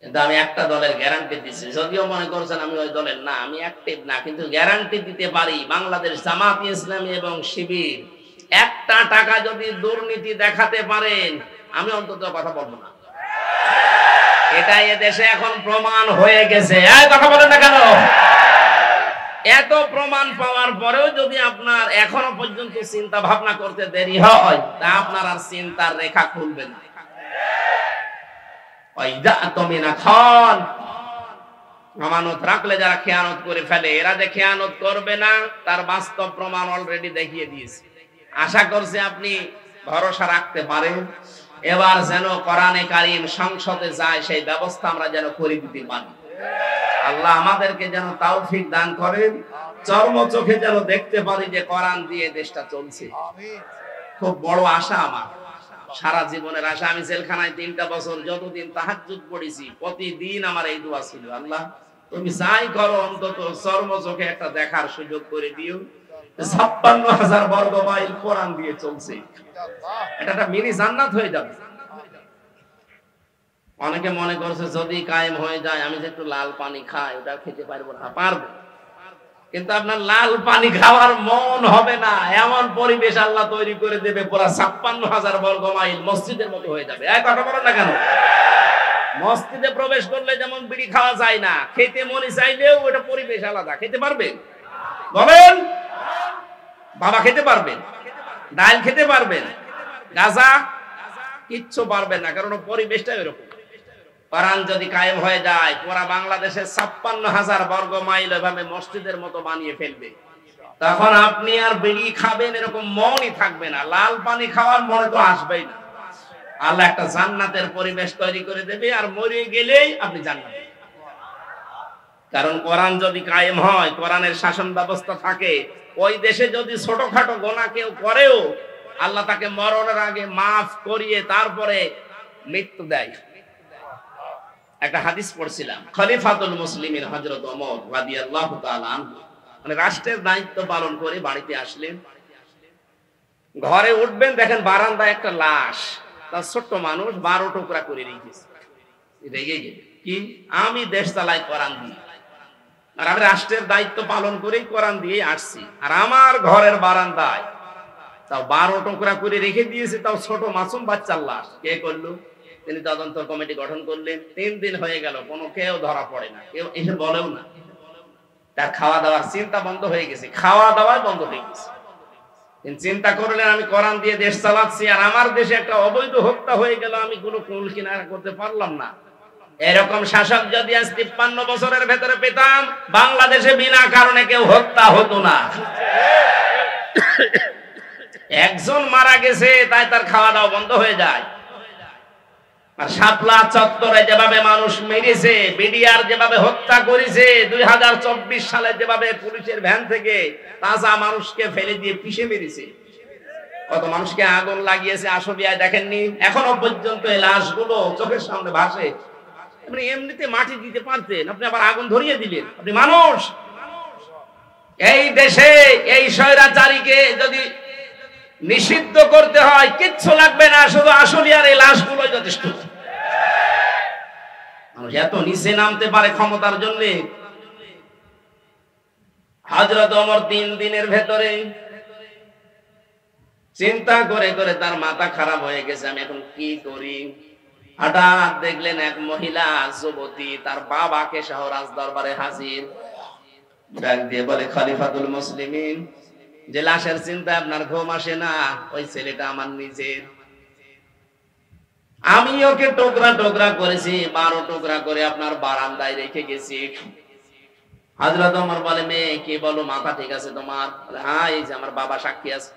কিন্তু আমি একটা দলের গ্যারান্টি দিচ্ছি, যদিও মনে করছেন আমি ওই দলের না, আমি অ্যাক্টিভ না, কিন্তু গ্যারান্টি দিতে পারি বাংলাদেশ জামাত ইসলামী এবং শিবির একটা টাকা যদি দুর্নীতি দেখাতে পারেন আমি অন্তত কথা বলবো না। এটা এদেশে এখন প্রমাণ হয়ে গেছে। এই কথা বলেন না কেন? এত প্রমাণ পাওয়ার পরেও যদি আপনার এখনো পর্যন্ত চিন্তা ভাবনা করতে দেরি হয়, তা আপনার আর চিন্তার রেখা খুলবে না। আমানত রাখলে যারা খেয়ানত করে ফেলে, এরা যে খেয়ানত করবে না তার বাস্তব প্রমাণ অলরেডি দেখিয়ে দিয়েছে। আশা করছি আপনি ভরসা রাখতে পারেন। এবার যেন কোরআনে কারীম সংসদে যায় সেই ব্যবস্থা আমরা যেন করে দিতে পারি। আল্লাহ আমাদেরকে যেন তৌফিক দান করেন, চর্ম চোখে যেন দেখতে পারি যে কোরআন দিয়ে দেশটা চলছে। খুব বড় আশা আমার, সারা জীবনের আশা। আমি জেলখানায় 3টা বছর যতদিন তাহাজ্জুদ পড়েছি প্রতিদিন আমার এই দোয়া ছিল, আল্লাহ তুমি যাই করো অন্তত চর্ম চোখে একটা দেখার সুযোগ করে দিও 56,000 বর্গ মাইল কোরআন দিয়ে চলছে। এটা একটা মিনি জান্নাত হয়ে যাবে। অনেকে মনে করছে যদি কায়েম হয়ে যায় আমি যে একটু লাল পানি খাই ওটা খেতে পারবো না। পারবে, কিন্তু আপনার লাল পানি খাওয়ার মন হবে না। এমন পরিবেশ আল্লাহ তৈরি করে দেবে, পুরা 56,000 বর্গ মাইল মসজিদের মতো হয়ে যাবে। এক কথা বলেন না কেন? মসজিদে প্রবেশ করলে যেমন বিড়ি খাওয়া যায় না, খেতে মনে চাইলেও ওটা পরিবেশ আলাদা। খেতে পারবেন? বলেন বাবা, খেতে পারবেন? ডাল খেতে পারবেন? গাঁজা কিচ্ছু পারবেন না, কারণ পরিবেশটা এরকম। কোরআন যদি কায়েম হয়ে যায় পুরা বাংলাদেশে 56,000 বর্গ মাইল এভাবে মসজিদের মতো বানিয়ে ফেলবে, তখন আপনি আর বিড়ি খাবেন এরকম মনই থাকবে না, লাল পানি খাওয়ার মনে তো আসবেই না। আল্লাহ একটা জান্নাতের পরিবেশ তৈরি করে দেবে, আর মরে গেলেই আপনি জান্নাতে। কারণ কোরআন যদি কায়েম হয়, কোরআনের শাসন ব্যবস্থা থাকে, ওই দেশে যদি ছোটখাটো গুনাহ কেউ করেও আল্লাহ তাকে মরণের আগে মাফ করিয়ে তারপরে মৃত্যু দেয়। একটা হাদিস পড়ছিলাম, খলিফাতুল মুসলিমিন হযরত ওমর রাদিয়াল্লাহু তাআলা আনহু মানে রাষ্ট্রের দায়িত্ব পালন করে বাড়িতে আসলেন। ঘরে উঠবেন, দেখেন বারান্দায় একটা লাশ, তার ছোট্ট মানুষ 12 টুকরা করে রেখেছে। রেগে গেলেন, কি আমি দেশ চালাই কোরআন দিয়ে, আর আমি রাষ্ট্রের দায়িত্ব পালন করেই কোরআন দিয়ে আসছি। আর আমার ঘরের বারান্দায় তাও 12 টুকরা করে রেখে দিয়েছে, তাও ছোট মাসুম বাচ্চার লাশ। কে করলো? তিনি তদন্ত কমিটি গঠন করলেন। 3 দিন হয়ে গেল, কোনো কেউ ধরা পড়ে না, কেউ এসে বলেও না। তার খাওয়া দাওয়ার চিন্তা বন্ধ হয়ে গেছে, খাওয়া দাওয়াই বন্ধ হয়ে গেছে। চিন্তা করলেন আমি কোরআন দিয়ে দেশ চালাচ্ছি, আর আমার দেশে একটা অবৈধ হত্যা হয়ে গেল, আমি কোনো কুল কিনারা করতে পারলাম না। এরকম শাসক যদি আজ 53 বছরের ভেতরে পেতাম, বাংলাদেশে বিনা কারণে কেউ হত্যা হতো না। একজন মারা গেছে তাই তার খাওয়া দাওয়া বন্ধ হয়ে যায়। আর শাপলা চত্বরে যেভাবে মানুষ মেরেছে, বিডিআর যেভাবে হত্যা করেছে, 2024 সালে যেভাবে পুলিশের ভ্যান থেকে তাজা মানুষকে ফেলে দিয়ে পিষে মেরেছে, কত মানুষকে আগুন লাগিয়েছে আশুলিয়ায় দেখেননি? এখনো পর্যন্ত এই লাশগুলো চোখের সামনে ভাসে। আপনি এমনিতে মাটি দিতে পারতেন, আপনি আবার আগুন ধরিয়ে দিলেন। আপনি মানুষ। এই দেশে এই স্বৈরাচারীকে যদি নিষিদ্ধ করতে হয় কিচ্ছু লাগবে না, শুধু আশুলিয়ার এই লাশগুলো যথেষ্ট। মানুষ এত নিচে নামতে পারে ক্ষমতার জন্য। হযরত ওমর 3 দিনের ভেতরে চিন্তা করে করে তার মাথা খারাপ হয়ে গেছে, আমি এখন কি করি। হঠাৎ দেখলেন এক মহিলা যুবতী তার বাবাকে সহ রাজ দরবারে হাজির। ডাক দিয়ে বলে, খলিফাতুল মুসলিমিন, যে লাশের চিন্তা আপনার ঘুম আসে না, ওই ছেলেটা আমার নিজের। আমি ওকে টুকরা টুকরা করেছি, 12 টুকরা করে আপনার বারান্দায় রেখে গেছি। হযরত ওমর বলে, মেয়ে কি বলো, মাথা ঠিক আছে তোমার? বলে, হ্যাঁ, এই যে আমার বাবা সাক্ষী আছে।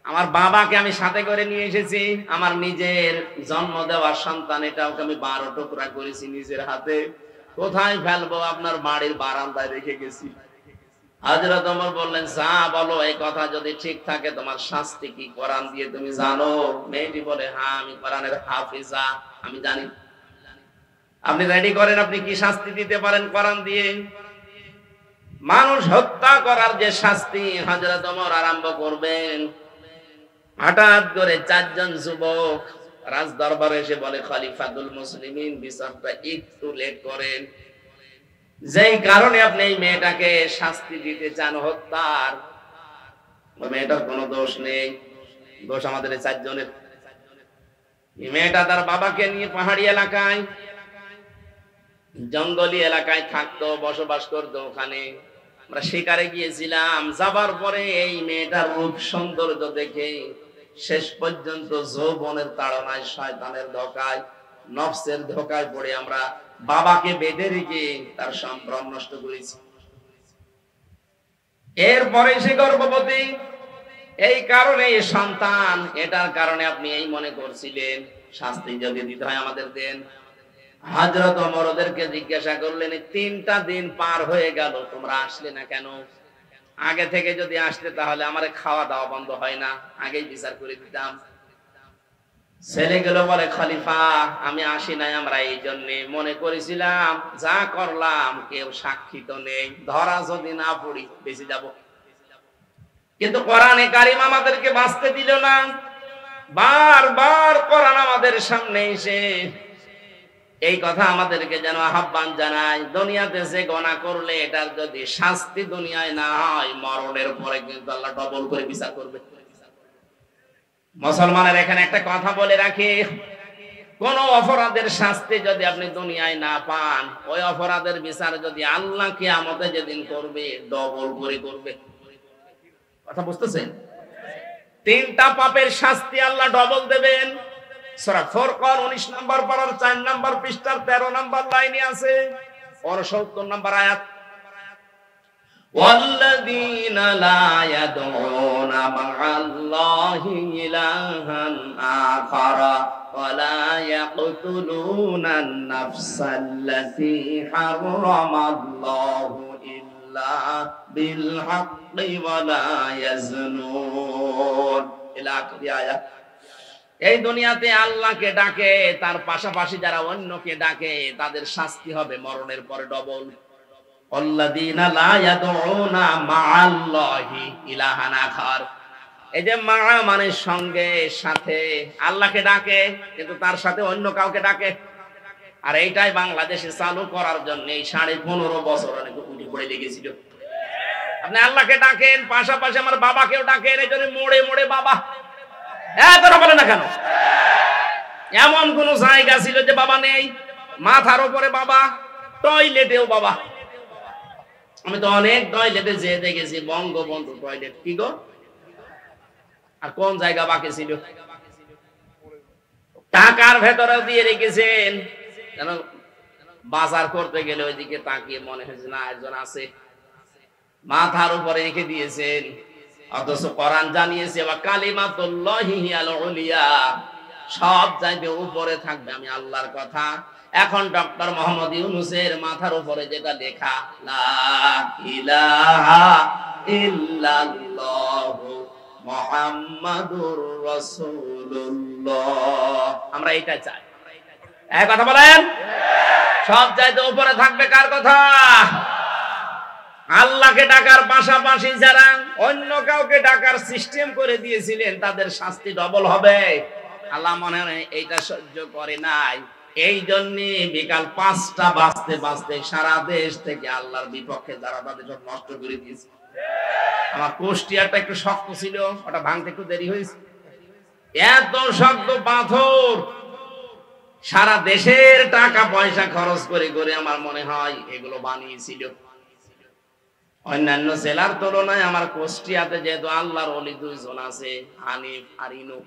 আমার বাবাকে আমি সাথে করে নিয়ে এসেছি, আমার নিজের জন্ম দেওয়ার সন্তান, এটা ওকে আমি 12 টুকরা করেছি নিজের হাতে। কোথায় ফেলবো? আপনার বাড়ির বারান্দায় রেখে গেছি। হযরত ওমর বললেন, যা বলো, এই কথা যদি ঠিক থাকে তোমার শাস্তি কি কোরআন দিয়ে তুমি জানো? মেয়েটি বলে, হ্যাঁ, আমি কোরআনের হাফিজা, আমি জানি। আপনি রেডি করেন, আপনি কি শাস্তি দিতে পারেন কোরআন দিয়ে? মানুষ হত্যা করার যে শাস্তি হযরত ওমর আরম্ভ করবেন। হঠাৎ করে 4 জন যুবক রাজ দরবারে এসে বলে, খলিফাতুল মুসলিমিন, বিচারটা একটু লেট করেন। যেই কারণে আপনি এই মেয়েটাকে শাস্তি দিতে চান হত্যার, ওই মেয়েটার কোনো দোষ নেই, দোষ আমাদের 4 জনের। এই মেয়েটা তার বাবাকে নিয়ে পাহাড়ি এলাকায়, জঙ্গলি এলাকায় থাকতো, বসবাস করতো। ওখানে আমরা শিকারে গিয়েছিলাম। যাবার পরে এই মেয়েটার রূপ সৌন্দর্য দেখে শেষ পর্যন্ত যৌবনের তাড়নায়, শয়তানের ধোঁকায়, নফসের ধোঁকায় পড়ে আমরা বাবাকে বেঁধে রেখে তার সম্ভ্রম নষ্ট করেছি। এরপরে সে গর্ভবতী। এই কারণে সন্তান, এটার কারণে আপনি এই মনে করছিলেন শাস্তি যদি দিতে হয় আমাদের দেন। হযরত ওমর ওদেরকে জিজ্ঞাসা করলেন, 3টা দিন পার হয়ে গেল, তোমরা আসলে না কেন? আগে থেকে যদি আসতে তাহলে আমার খাওয়া দাওয়া বন্ধ হয় না, আগেই বিচার করে দিতাম। ছেলেগুলো বলে, খলিফা, আমি আসি নাই আমরা এই জন্য মনে করেছিলাম যা করলাম কেউ সাক্ষী তো নেই, ধরা যদি না পড়ি বেঁচে যাব। কিন্তু কোরআনে কারিম আমাদেরকে বাঁচতে দিল না। বারবার কোরআন আমাদের সামনে এসে এই কথা আমাদেরকে যেন আহ্বান জানায়, দুনিয়াতে যে গুনাহ করলে এটার যদি শাস্তি দুনিয়ায় না হয়, মরণের পরে কিন্তু আল্লাহ ডবল করে বিচার করবে। মুসলমানের এখানে একটা কথা বলে রাখি, কোন অপরাধের শাস্তি যদি আপনি দুনিয়ায় না পান, ওই অপরাধের বিচার যদি আল্লাহ কিয়ামতে যেদিন করবে, ডবল করে করবে। কথা বুঝতেছেন? 3টা পাপের শাস্তি আল্লাহ ডবল দেবেন। সূরা ফুরকান 19 নম্বর পারার 4 নম্বর পৃষ্ঠার 13 নম্বর লাইনে আছে, 69 নম্বর আয়াত। والذين لا يدعون مع الله إلها آخر ولا يقتلون النفس التي حرم الله إلا بالحق ولا يزنون إلى آخر آية। এই দুনিয়াতে আল্লাহকে ডাকে, তার পাশাপাশি যারা অন্যকে ডাকে তাদের শাস্তি হবে মরণের পরে ডবল। আল্লাযীনা লা ইয়াদউনা মা'আল্লাহি ইলাহান আখার। এই যে মা মানে সঙ্গে, সাথে, আল্লাহকে ডাকে কিন্তু তার সাথে অন্য কাউকে ডাকে। আর এইটাই বাংলাদেশে চালু করার জন্য এই 15.5 বছর অনেক পড়ে লেগেছিল। আপনি আল্লাহকে ডাকেন, পাশাপাশি আমার বাবাকেও ডাকেন, এই জন্য মোড়ে মোড়ে বাবা এতটা বলে না কেন? এমন কোন জায়গা ছিল যে বাবা নেই? মাথার উপরে বাবা, টয়লেটেও বাবা। আমি তো অনেক টয়লেটে যেয়ে দেখেছি বঙ্গবন্ধু টয়লেট। কি গো, আর কোন জায়গা বাকি ছিল? টাকার ভেতরে দিয়ে রেখেছেন, যেন বাজার করতে গেলে ওইদিকে তাকিয়ে মনে হয়েছে না একজন আছে। মাথার উপরে রেখে দিয়েছেন, অথচ কোরআন জানিয়েছে ওয়া কালিমাতুল্লাহি হিয়াল উলিয়া, সব চাইতে উপরে থাকবে আমি আল্লাহর কথা। এখন ডক্টর মোহাম্মদ ইউনূসের মাথার উপরে যেটা লেখা লা ইলাহা ইল্লাল্লাহু মুহাম্মাদুর রাসূলুল্লাহ, আমরা এটা চাই। এক কথা বলেন, সব চাইতে উপরে থাকবে কার কথা? আল্লাহকে ডাকার পাশাপাশি যারা অন্য কাউকে ডাকার সিস্টেম করে দিয়েছিলেন তাদের শাস্তি ডবল হবে। আল্লাহ মনে হয় এইটা সহ্য করে নাই, এই জন্য বিকাল 5টা বাজতে বাজতে সারা দেশ থেকে আল্লাহর বিপক্ষে যারা তাদের সব নষ্ট করে দিয়েছে। আমার কুষ্টিয়াটা একটু শক্ত ছিল, ওটা ভাঙতে একটু দেরি হয়েছে। এত শক্ত পাথর, সারা দেশের টাকা পয়সা খরচ করে করে আমার মনে হয় এগুলো বানিয়েছিল। অন্যান্য জেলার তুলনায় আমার কুষ্টিয়াতে যেহেতু আল্লাহর ওলি 2 জন আছে, হানিফ আর ইনু,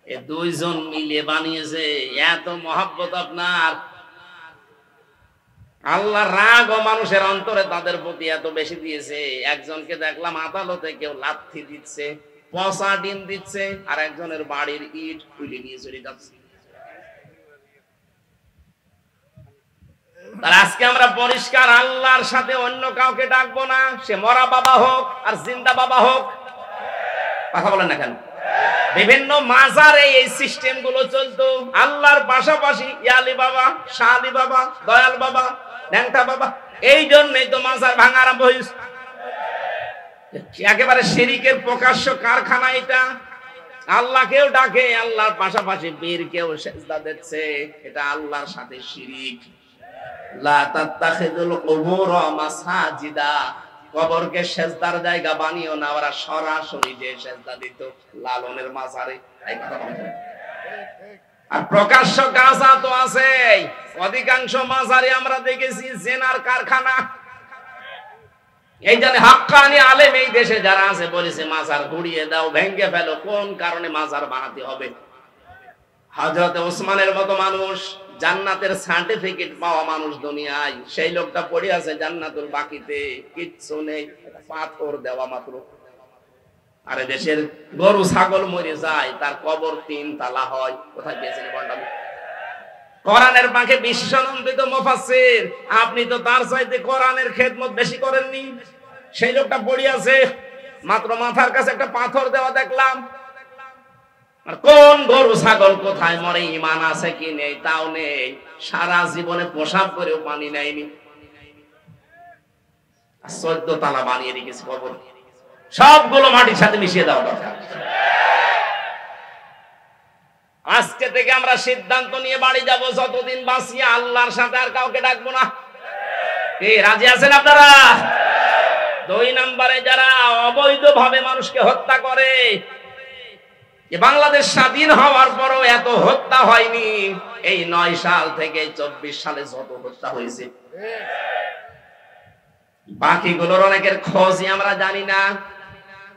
এই 2 জন মিলে বানিয়েছে। এত মহব্বত আপনার, আল্লাহর রাগ ও মানুষের অন্তরে তাদের প্রতি এত বেশি দিয়েছে। একজনকে দেখলাম আদালতে কেউ লাথি দিচ্ছে, পচা ডিম দিচ্ছে, আর একজনের বাড়ির ইট খুলে নিয়ে চলে যাচ্ছে। তার আজকে আমরা পরিষ্কার আল্লাহর সাথে অন্য কাউকে ডাকবো না, সে মরা বাবা হোক আর জিন্দা বাবা হোক। কথা বলেন না কেন? বিভিন্ন মাজারে এই সিস্টেম গুলো চলতো, আল্লাহর পাশাপাশি ইয়ালি বাবা, শালি বাবা, দয়াল বাবা, ন্যাংটা বাবা। এই জন্যই তো মাজার ভাঙা আরম্ভ হয়েছে। একেবারে শিরকের প্রকাশ্য কারখানা এটা। আল্লাহকেও ডাকে, আল্লাহর পাশাপাশি বীরকেও সেজদা দিচ্ছে, এটা আল্লাহর সাথে শিরক। লা তাত্তাখিযুল কুবুর মাসাজিদা, কবরকে সেজদার জায়গা বানিও না। ওরা সরাসরি যে সেজদা দিত লালনের মাজারে। আর প্রকাশ্য গাঁজা তো আছে, অধিকাংশ মাজারে আমরা দেখেছি জেনার কারখানা। এই জন্য হাক্কানি আলেম এই দেশে যারা আছে বলেছে মাজার গুড়িয়ে দাও, ভেঙে ফেলো। কোন কারণে মাজার বানাতে হবে? হযরত ওসমানের মতো মানুষ, জান্নাতের সার্টিফিকেট পাওয়া মানুষ দুনিয়ায়, সেই লোকটা পড়ে আছে জান্নাতুল বাকিতে, কিচ্ছু নেই, পাথর দেওয়া মাত্র। আরে দেশের গরু ছাগল মরে যায়, তার কবর 3 তালা হয়। কোথায় পেয়েছেন বন্ডামি? কোরআনের পাখে বিশ্বনন্দিত মুফাসসির, আপনি তো তার চাইতে কোরআনের খেদমত বেশি করেননি। সেই লোকটা পড়ে আছে, মাত্র মাথার কাছে একটা পাথর দেওয়া দেখলাম। আর কোন গরু ছাগল কোথায় মরে, ঈমান আছে কি নেই তাও নেই, সারা জীবনে পেশাব করেও পানি নেয়নি। 14 তালা বানিয়ে রেখেছে কবর, সবগুলো মাটির সাথে মিশিয়ে দেওয়া দরকার। আজকে থেকে আমরা সিদ্ধান্ত নিয়ে বাড়ি যাব, যতদিন বাঁচি আল্লাহর সাথে আর কাউকে ডাকবো না। কি রাজি আছেন আপনারা? 2 নম্বরে যারা অবৈধভাবে মানুষকে হত্যা করে, বাংলাদেশ স্বাধীন হওয়ার পরও এত হত্যা হয়নি। এই 9 সাল থেকে 24 সালে যত হত্যা হয়েছে, বাকিগুলোর অনেকের খোঁজই আমরা জানি না।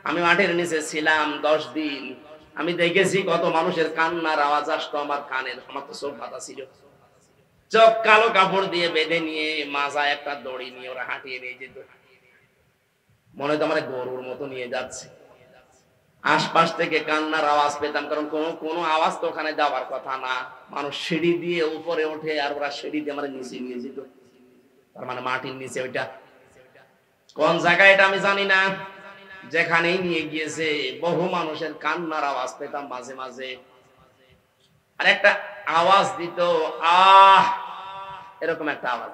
আমি মাঠের নিচে ছিলাম 10 দিন, আমি দেখেছি কত মানুষের কান্নার আওয়াজ আসতো আমার কানের। আমার তো চোখ বাঁধা ছিল, চোখ কালো কাপড় দিয়ে বেঁধে নিয়ে মাজায় একটা দড়ি নিয়ে ওরা হাঁটিয়ে নিয়ে যেত, মনে তো আমার গরুর মতো নিয়ে যাচ্ছে। আশপাশ থেকে কান্নার আওয়াজ পেতাম, কারণ কোনো আওয়াজ তো ওখানে যাওয়ার কথা না। মানুষ সিঁড়ি দিয়ে উপরে ওঠে, আর ওরা সিঁড়ি দিয়ে আমার নিচে নিয়ে যেত। তার মানে মাটির নিচে ওইটা কোন জায়গায় এটা আমি জানি না, যেখানেই নিয়ে গিয়েছে বহু মানুষের কান্নার আওয়াজ পেতাম মাঝে মাঝে। আর একটা আওয়াজ দিত, আহ, এরকম একটা আওয়াজ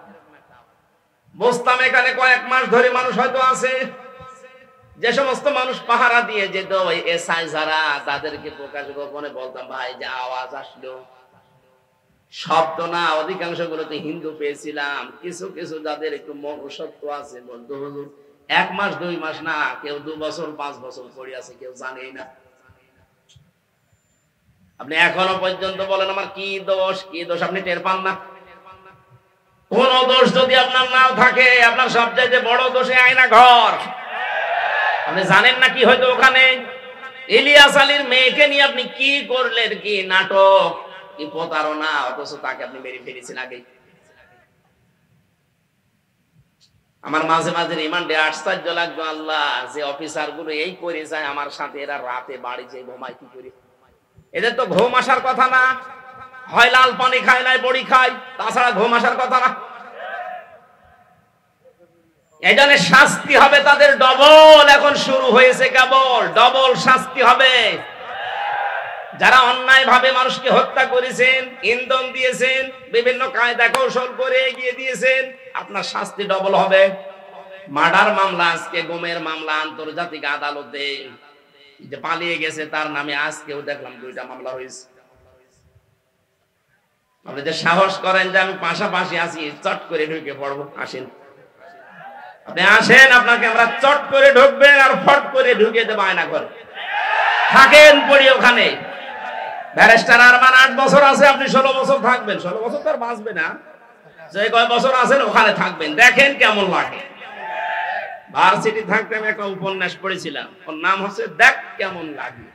বুঝতাম এখানে কয়েক মাস ধরে মানুষ হয়তো আছে। যে সমস্ত মানুষ পাহারা দিয়ে যেত, ওই এসআই যারা, তাদেরকে প্রকাশ গোপনে বলতাম, ভাই যে আওয়াজ আসলো সব তো না, অধিকাংশ গুলোতে হিন্দু পেয়েছিলাম। কিছু কিছু যাদের একটু মনুষ্যত্ব আছে বলতো হুজুর 1 মাস 2 মাস না, কেউ 2 বছর 5 বছর পড়ে আছে, কেউ জানেই না। আপনি এখনো পর্যন্ত বলেন আমার কি দোষ, কি দোষ, আপনি টের পান না। কোন দোষ যদি আপনার নাও থাকে, আপনার সবচেয়ে বড় দোষে আয়না ঘর। আপনি জানেন না কি হয়তো ওখানে ইলিয়াস আলীর মেয়েকে নিয়ে আপনি কি করলেন, কি নাটক, কি প্রতারণা, অথচ তাকে আপনি মেরে ফেলেছেন আগে। আমার মাঝে মাঝে রিমান্ডে আশ্চর্য লাগবে, আল্লাহ যে অফিসার গুলো এই করে যায় আমার সাথে, এরা রাতে বাড়ি যে ঘুমায় কি করে? এদের তো ঘুম আসার কথা না, হয় লাল পানি খায় নাই বড়ি খায়, তাছাড়া ঘুম আসার কথা না। এই জন্য শাস্তি হবে তাদের ডবল, এখন শুরু হয়েছে কেবল ডবল শাস্তি হবে। যারা অন্যায় ভাবে মানুষকে হত্যা করেছেন, ইন্ধন দিয়েছেন, বিভিন্ন কায়দা কৌশল করে এগিয়ে দিয়েছেন, আপনার শাস্তি ডবল হবে। মার্ডার মামলা, আজকে গুমের মামলা আন্তর্জাতিক আদালতে, যে পালিয়ে গেছে তার নামে আজকেও দেখলাম 2টা মামলা হয়েছে। আপনি যে সাহস করেন যে আমি পাশাপাশি আছি, চট করে ঢুকে পড়বো, আসেন। আপনি আসেন, আপনাকে আমরা চট করে ঢুকবেন আর ফট করে ঢুকে দেবো আয়না করে। থাকেন পড়ি ওখানে। ব্যারিস্টার আরমান 8 বছর আছে, আপনি 16 বছর থাকবেন। 16 বছর তো আর বাঁচবে না, যে কয় বছর আছেন ওখানে থাকবেন, দেখেন কেমন লাগে। ভার্সিটি থাকতে আমি একটা উপন্যাস পড়েছিলাম, ওর নাম হচ্ছে দেখ কেমন লাগে।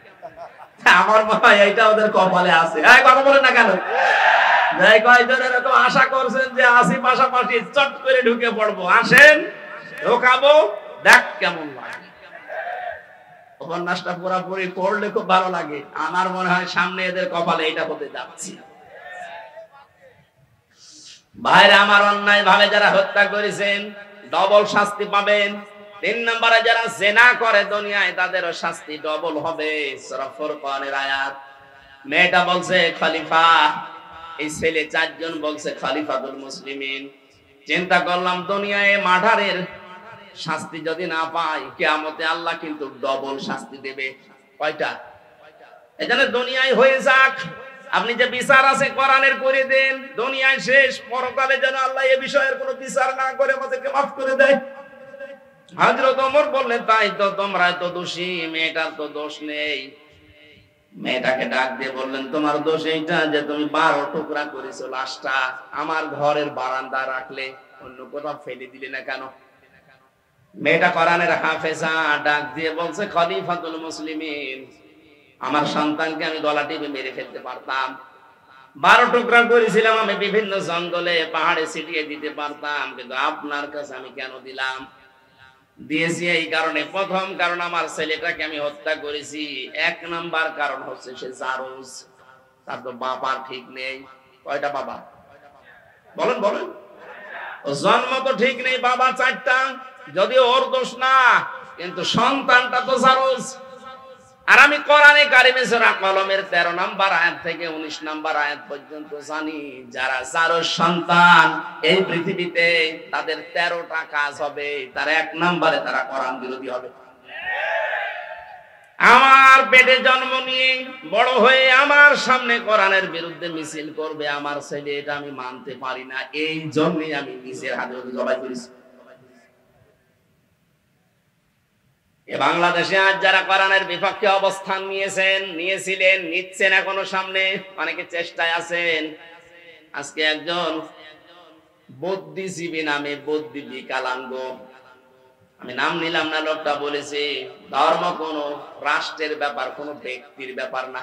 আমার মনে হয় এইটা ওদের কপালে আছে। কথা বলেন না কেন? যাই কয়জন এরকম আশা করছেন যে আসি পাশাপাশি, চট করে ঢুকে পড়বো, আসেন ঢোকাবো, দেখ কেমন লাগে। উপন্যাসটা পুরোপুরি পড়লে খুব ভালো লাগে। আমার মনে হয় সামনে এদের কপালে এটা হতে যাচ্ছে। ভাইরা আমার, অন্যায় ভাবে যারা হত্যা করেছেন ডবল শাস্তি পাবেন। 3 নম্বরে যারা জেনা করে দুনিয়ায়, তাদেরও শাস্তি ডবল হবে। সূরা ফুরকানের আয়াত। মেয়েটা বলছে খলিফা, এই ছেলে 4 জন বলছে খলিফাতুল মুসলিমিন। চিন্তা করলাম দুনিয়ায় মার্ডারের শাস্তি যদি না পাই, কিয়ামতে আল্লাহ কিন্তু ডবল শাস্তি দেবে। কয়টা? এজন্য দুনিয়ায় হয়ে যাক, আপনি যে বিচার আছে কোরআনের করে দেন, দুনিয়ায় শেষ, পরকালে যেন আল্লাহ এই বিষয়ের কোনো বিচার না করে আমাদেরকে মাফ করে দেয়। হযরত ওমর বললেন, তাই তো তোমরা তো দোষী, মেয়েটার তো দোষ নেই। মেয়েটাকে ডাক দিয়ে বললেন, তোমার দোষ এইটা যে তুমি 12 টুকরা করেছো লাশটা, আমার ঘরের বারান্দা রাখলে, অন্য কোথাও ফেলে দিলে না কেন? মেয়েটা কোরআনের হাফেজা, ডাক দিয়ে বলছে, খলিফাতুল মুসলিমিন, আমার সন্তানকে আমি গলা টিপে মেরে ফেলতে পারতাম। 12 টুকরা করেছিলাম আমি, বিভিন্ন জঙ্গলে পাহাড়ে ছিটিয়ে দিতে পারতাম, কিন্তু আপনার কাছে আমি কেন দিলাম? দিয়েছি এই কারণে, প্রথম কারণ আমার ছেলেটাকে আমি হত্যা করেছি, 1 নাম্বার কারণ হচ্ছে সে জারজ, তার তো বাবার ঠিক নেই। কয়টা বাবা? বলেন বলেন। ও জন্ম তো ঠিক নেই, বাবা 4টা, যদি ওর দোষ না, কিন্তু সন্তানটা তো জারজ। আর আমি কোরআনে কারিমে সূরা কলমের 13 নাম্বার আয়াত থেকে 19 নাম্বার আয়াত পর্যন্ত জানি, যারা জারজ সন্তান এই পৃথিবীতে, তাদের 13টা কাজ হবে। তার 1 নাম্বারে তারা কোরআন বিরোধী হবে। আমার পেটে জন্ম নিয়ে বড় হয়ে আমার সামনে কোরআনের বিরুদ্ধে মিছিল করবে আমার ছেলে, এটা আমি মানতে পারি না। এই জন্যই আমি নিজের হাতে জবাই করেছি। বাংলাদেশে আজ যারা কোরআনের বিপক্ষে অবস্থান নিয়েছিলেন, নিচ্ছেন, এখনো সামনে অনেকে চেষ্টায় আছেন। আজকে একজন বুদ্ধিজীবী নামে, বুদ্ধি বিকলাঙ্গ, আমি নাম নিলাম না, লোকটা বলেছে ধর্ম কোন রাষ্ট্রের ব্যাপার, কোন ব্যক্তির ব্যাপার না।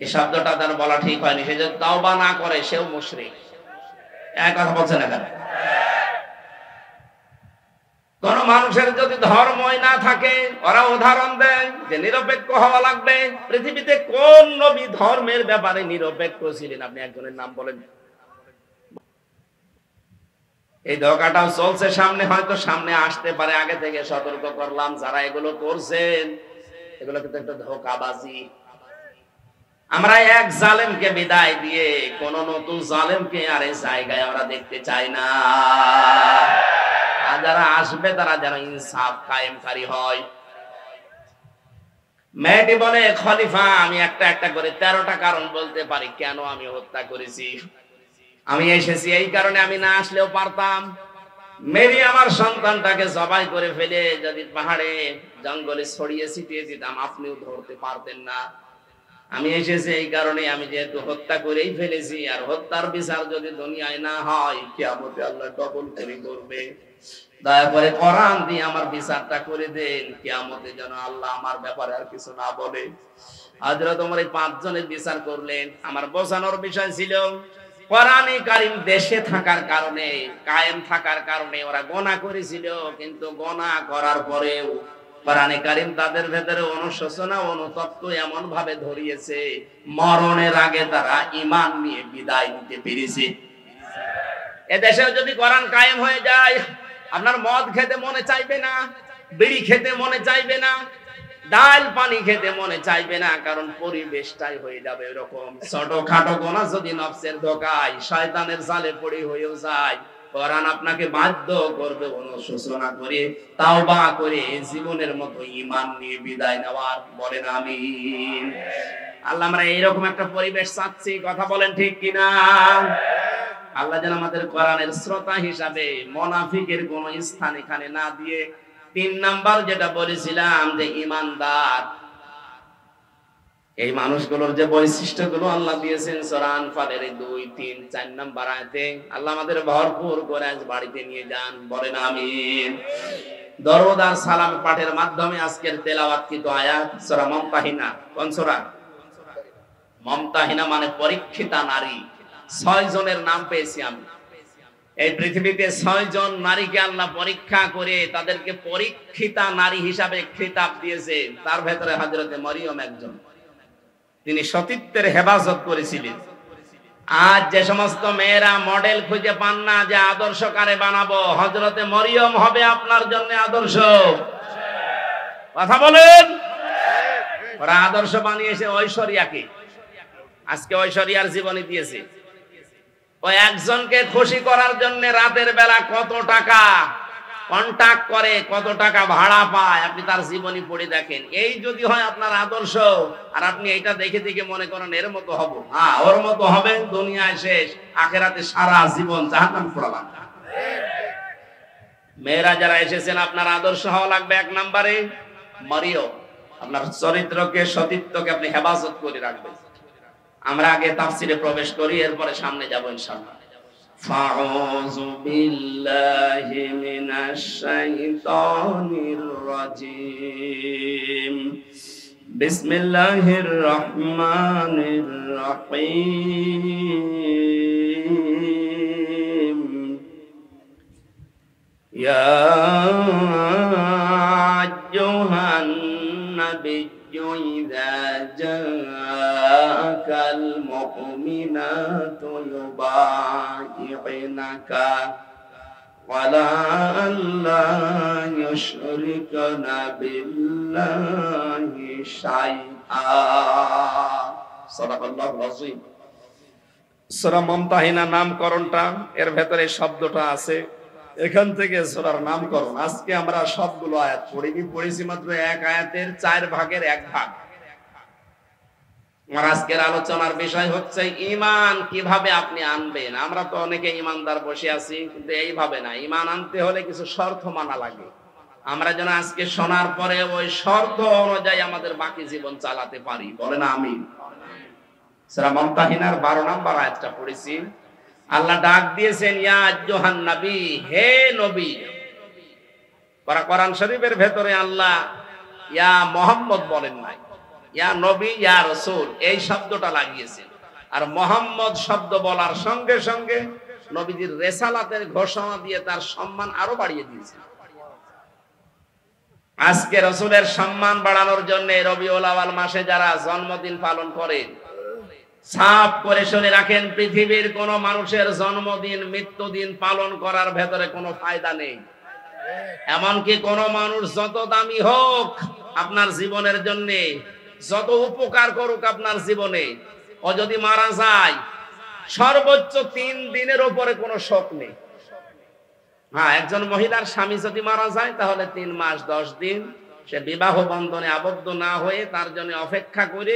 এই শব্দটা তার বলা ঠিক হয়নি। সে যদি তাওবা না করে সেও মুশরিক। এক কথা বলছে না কেন? কোন মানুষের যদি ধর্মই না থাকে, ওরা উদাহরণ দেয় যে নিরপেক্ষ হওয়া লাগবে। পৃথিবীতে কোন নবী ধর্মের ব্যাপারে নিরপেক্ষ ছিলেন? আপনি একজনের নাম বলেন। এই ধোঁকাটাও চলছে সামনে, হয়তো সামনে আসতে পারে। আগে থেকে সতর্ক করলাম, যারা এগুলো করছেন এগুলো কিন্তু একটা ধোঁকাবাজি। আমরা এক জালেমকে বিদায় দিয়ে কোন নতুন জালেমকে আর এই জায়গায় আমরা দেখতে চাই না। যারা আসবে তারা যেন ইনসাফ কায়েমকারী হয়। মেয়েটি বলে, খলিফা আমি একটা একটা করে 13টা কারণ বলতে পারি কেন আমি হত্যা করেছি। আমি এসেছি এই কারণে, আমি না আসলেও পারতাম। মেরি আমার সন্তানটাকে জবাই করে ফেলে যদি পাহাড়ে জঙ্গলে ছড়িয়ে ছিটিয়ে দিতাম, আপনিও ধরতে পারতেন না। আমি এসেছি এই কারণে, আমি যেহেতু হত্যা করেই ফেলেছি, আর হত্যার বিচার যদি দুনিয়ায় না হয়, কিয়ামতে আল্লাহ ডবল করে করবে। দয়া করে কোরআন দিয়ে আমার বিচারটা করে দেন, কিয়ামতে যেন আল্লাহ আমার ব্যাপারে আর কিছু না বলে। হযরত ওমর এই 5 জনের বিচার করলেন। আমার বোঝানোর বিষয় ছিল, কোরআনে কারীম দেশে থাকার কারণে, কায়েম থাকার কারণে ওরা গুনাহ করেছিল, কিন্তু গুনাহ করার পরেও কোরআনে কারীম তাদের ভেতরে অনুশোচনা, অনুতপ্ত এমন ভাবে ধরিয়েছে, মরণের আগে তারা ঈমান নিয়ে বিদায় নিতে পেরেছে। এদেশেও যদি কোরআন কায়েম হয়ে যায়, আপনার মদ খেতে মনে চাইবে না, বিড়ি খেতে মনে চাইবে না, ডাল পানি খেতে মনে চাইবে না, কারণ পরিবেশটাই হয়ে যাবে এরকম। ছোটখাটো গুনাহ যদি নফসের ধোঁকায়, শয়তানের জালে পড়ে হয়েও যায়, কোরআন আপনাকে বাধ্য করবে অনুশোচনা করে, তাওবা করে জীবনের মতো ঈমান নিয়ে বিদায় নেওয়ার। বলেন আমিন। আল্লাহ, আমরা এইরকম একটা পরিবেশ চাচ্ছি, কথা বলেন ঠিক কিনা? আল্লাহ যেন আমাদের কোরআনের শ্রোতা হিসাবে মুনাফিকের কোন স্থান এখানে না দিয়ে, 3 নাম্বার যেটা বলেছিলাম যে ঈমানদার, এই মানুষগুলোর যে বৈশিষ্ট্যগুলো আল্লাহ দিয়েছেন সূরা আনফালের 2, 3, 4 নাম্বার আয়াতে, আল্লাহ আমাদের ভরপুর করে আজ বাড়িতে নিয়ে যান। বলেন আমিন। দরুদ আর সালাম পাঠের মাধ্যমে আজকের তেলাওয়াতকৃত আয়াত সূরা মুমতাহিনা। কোন সূরা? মুমতাহিনা মানে পরীক্ষিতা নারী। 6 জনের নাম পেয়েছি আমি। এই পৃথিবীতে 6 জন নারীকে আল্লাহ পরীক্ষা করে তাদেরকে পরীক্ষিতা নারী হিসাবে খেতাব দিয়েছে। তার ভেতরে হযরতে মরিয়ম একজন। তিনি সতীত্বের হেফাজত করেছিলেন। আজ যে সমস্ত মেয়েরা মডেল খুঁজে পান না যে আদর্শ কারে বানাবো, হযরতে মরিয়ম হবে আপনার জন্য আদর্শ। কথা বলেন। ওরা আদর্শ বানিয়েছে ঐশ্বরিয়াকে। আজকে ঐশ্বরিয়ার জীবনী দিয়েছে। ওই একজনকে খুশি করার জন্য রাতের বেলা কত টাকা কন্টাক্ট করে, কত টাকা ভাড়া পায়, আপনি তার জীবনী পড়ে দেখেন। এই যদি হয় আপনার আদর্শ, আর আপনি এইটা দেখে দেখে মনে করেন এর মতো হব, হ্যাঁ ওর মতো হবে, দুনিয়ায় শেষ, আখিরাতে সারা জীবন জাহান্নাম পোড়ালাম। মেয়েরা যারা এসেছেন, আপনার আদর্শ হওয়া লাগবে 1 নম্বরে মরিয়ম। আপনার চরিত্রকে, সতীত্বকে আপনি হেফাজত করে রাখবেন। আমরা আগে তাফসিরে প্রবেশ করি, এরপরে সামনে যাব ইনশাআল্লাহ। ফাউযু বিল্লাহি মিনাশ শাইতানির রাজীম। বিসমিল্লাহির রহমানির রহিম। ইয়া আইয়ুহান নাবিয়্যু ইযা জাআকাল মুমিনাতু ইউবাইয়ুনাকা ওয়ালা আল্লা ইউশরিকানা বিল্লাহি শাইআ। সাদাকাল্লাহুল আযীম। সূরা মুমতাহিনা নামকরণটা এর ভেতরে শব্দটা আছে, এখান থেকে সূরার নামকরণ। আজকে আমরা সবগুলো আয়াত পড়েছি মাত্র 1 আয়াতের 4 ভাগের 1 ভাগ। আমার আজকের আলোচনার বিষয় হচ্ছে ঈমান কিভাবে আপনি আনবেন। আমরা তো অনেকে ঈমানদার বসে আছি, কিন্তু এইভাবে না। ঈমান আনতে হলে কিছু শর্ত মানা লাগে। আমরা যেন আজকে শোনার পরে ওই শর্ত অনুযায়ী আমাদের বাকি জীবন চালাতে পারি। বলেন আমিন। সূরা মুমতাহিনার 12 নম্বর আয়াতটা পড়েছি। আল্লাহ ডাক দিয়েছেন ইয়া আইয়ুহান নবী, হে নবী। কোরআন শরীফের ভেতরে আল্লাহ ইয়া মুহাম্মদ বলেন নাই, ইয়া নবী, ইয়া রাসূল এই শব্দটা লাগিয়েছেন। আর মুহাম্মদ শব্দ বলার সঙ্গে সঙ্গে নবীজির রিসালাতের ঘোষণা দিয়ে তার সম্মান আরো বাড়িয়ে দিয়েছেন। আজকে রাসূলের সম্মান বাড়ানোর জন্য রবিউল আউয়াল মাসে যারা জন্মদিন পালন করে, সাফ করে শুনে রাখেন, পৃথিবীর কোন মানুষের জন্মদিন, মৃত্যুদিন পালন করার ভেতরে কোনো ফায়দা নেই। এমনকি কোন মানুষ যত দামি হোক আপনার জীবনের জন্য, যত উপকার করুক আপনার জীবনে, ও যদি মারা যায় সর্বোচ্চ 3 দিনের উপরে কোনো শোক নেই। হ্যাঁ, একজন মহিলার স্বামী যদি মারা যায় তাহলে 3 মাস 10 দিন সে বিবাহ বন্ধনে আবদ্ধ না হয়ে তার জন্য অপেক্ষা করে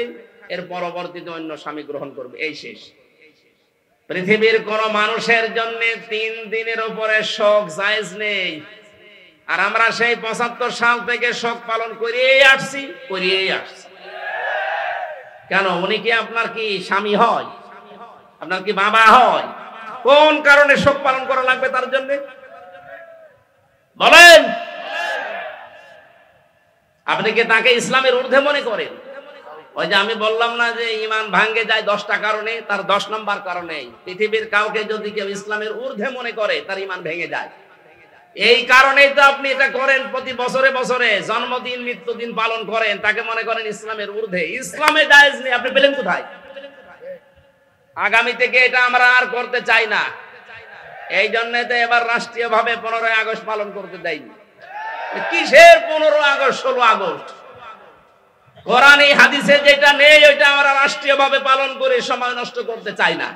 এর পরবর্তীতে অন্য স্বামী গ্রহণ করবে, এই শেষ। পৃথিবীর কোন মানুষের জন্য 3 দিনের উপরে শোক জায়েজ নেই। আর আমরা সেই 75 সাল থেকে শোক পালন করিয়েই আসছি। কেন? উনি কি আপনার কি স্বামী হয়? আপনার কি বাবা হয়? কোন কারণে শোক পালন করা লাগবে তার জন্য? বলেন। আপনি কি তাকে ইসলামের ঊর্ধ্বে মনে করেন? ওই যে আমি বললাম না যে ঈমান ভাঙ্গে যায় 10টা কারণে, তার 10 নম্বর কারণে পৃথিবীর কাউকে যদি কেউ ইসলামের ঊর্ধ্বে মনে করে তার ঈমান ভেঙে যায়। এই কারণেই তো আপনি এটা করেন, প্রতি বছরে বছরে জন্মদিন মৃত্যুদিন পালন করেন, তাকে মনে করেন ইসলামের ঊর্ধ্বে। ইসলামে জায়েজ নেই, আপনি পেলেন কোথায়? আগামী থেকে এটা আমরা আর করতে চাই না। এই জন্য তো এবার রাষ্ট্রীয় ভাবে 15ই আগস্ট পালন করতে দেয়নি। কিসের 15 আগস্ট 16 আগস্ট? কোরআনে হাদিসে যেটা নেই ওইটা আমরা রাষ্ট্রীয় ভাবে পালন করে সময় নষ্ট করতে চাই না।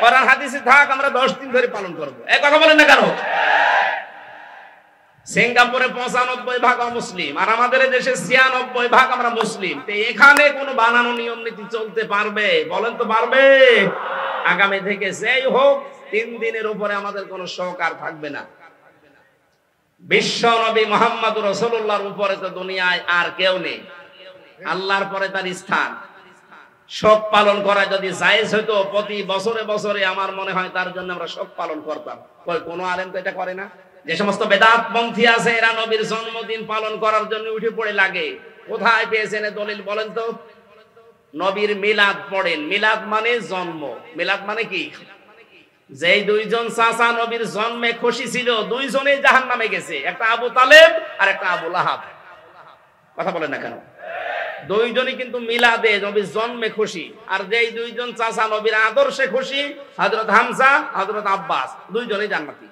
কোরআন হাদিসে থাক, আমরা 10 দিন ধরে পালন করব। এই কথা বলেন না কেন? সিঙ্গাপুরে 95% মুসলিম, আর আমাদের দেশে 96% আমরা মুসলিম। তো এখানে কোনো বানানো নিয়ম নীতি চলতে পারবে? বলেন তো পারবে? আগামী থেকে যেই হোক 3 দিনের উপরে আমাদের কোনো শোক আর থাকবে না। বিশ্ব নবী মুহাম্মদ রাসূলুল্লাহর উপরে তো দুনিয়ায় আর কেউ নেই, আল্লাহর পরে তার স্থান। শোক পালন করা যদি জায়েজ হতো প্রতি বছরে বছরে, আমার মনে হয় তার জন্য আমরা শোক পালন করতাম। কোন আলেম তো এটা করে না। যে সমস্ত বেদাতপন্থী আছে এরা নবীর জন্মদিন পালন করার জন্য উঠে পড়ে লাগে। কোথায় পেয়েছেন দলিল বলেন তো? নবীর মিলাদ পড়েন। মিলাদ মানে জন্ম। মিলাদ মানে কি? যেই 2জন চাচা নবীর জন্মে খুশি ছিল, 2জনেই জাহান্নামে গেছে, একটা আবু তালেব আর একটা আবু লাহাব। কথা বলেন না কেন? 2জনই কিন্তু মিলাদে নবীর জন্মে খুশি। আর যেই 2জন চাচা নবীর আদর্শে খুশি, হযরত হামজা, হযরত আব্বাস, 2জনই জান্নাতি।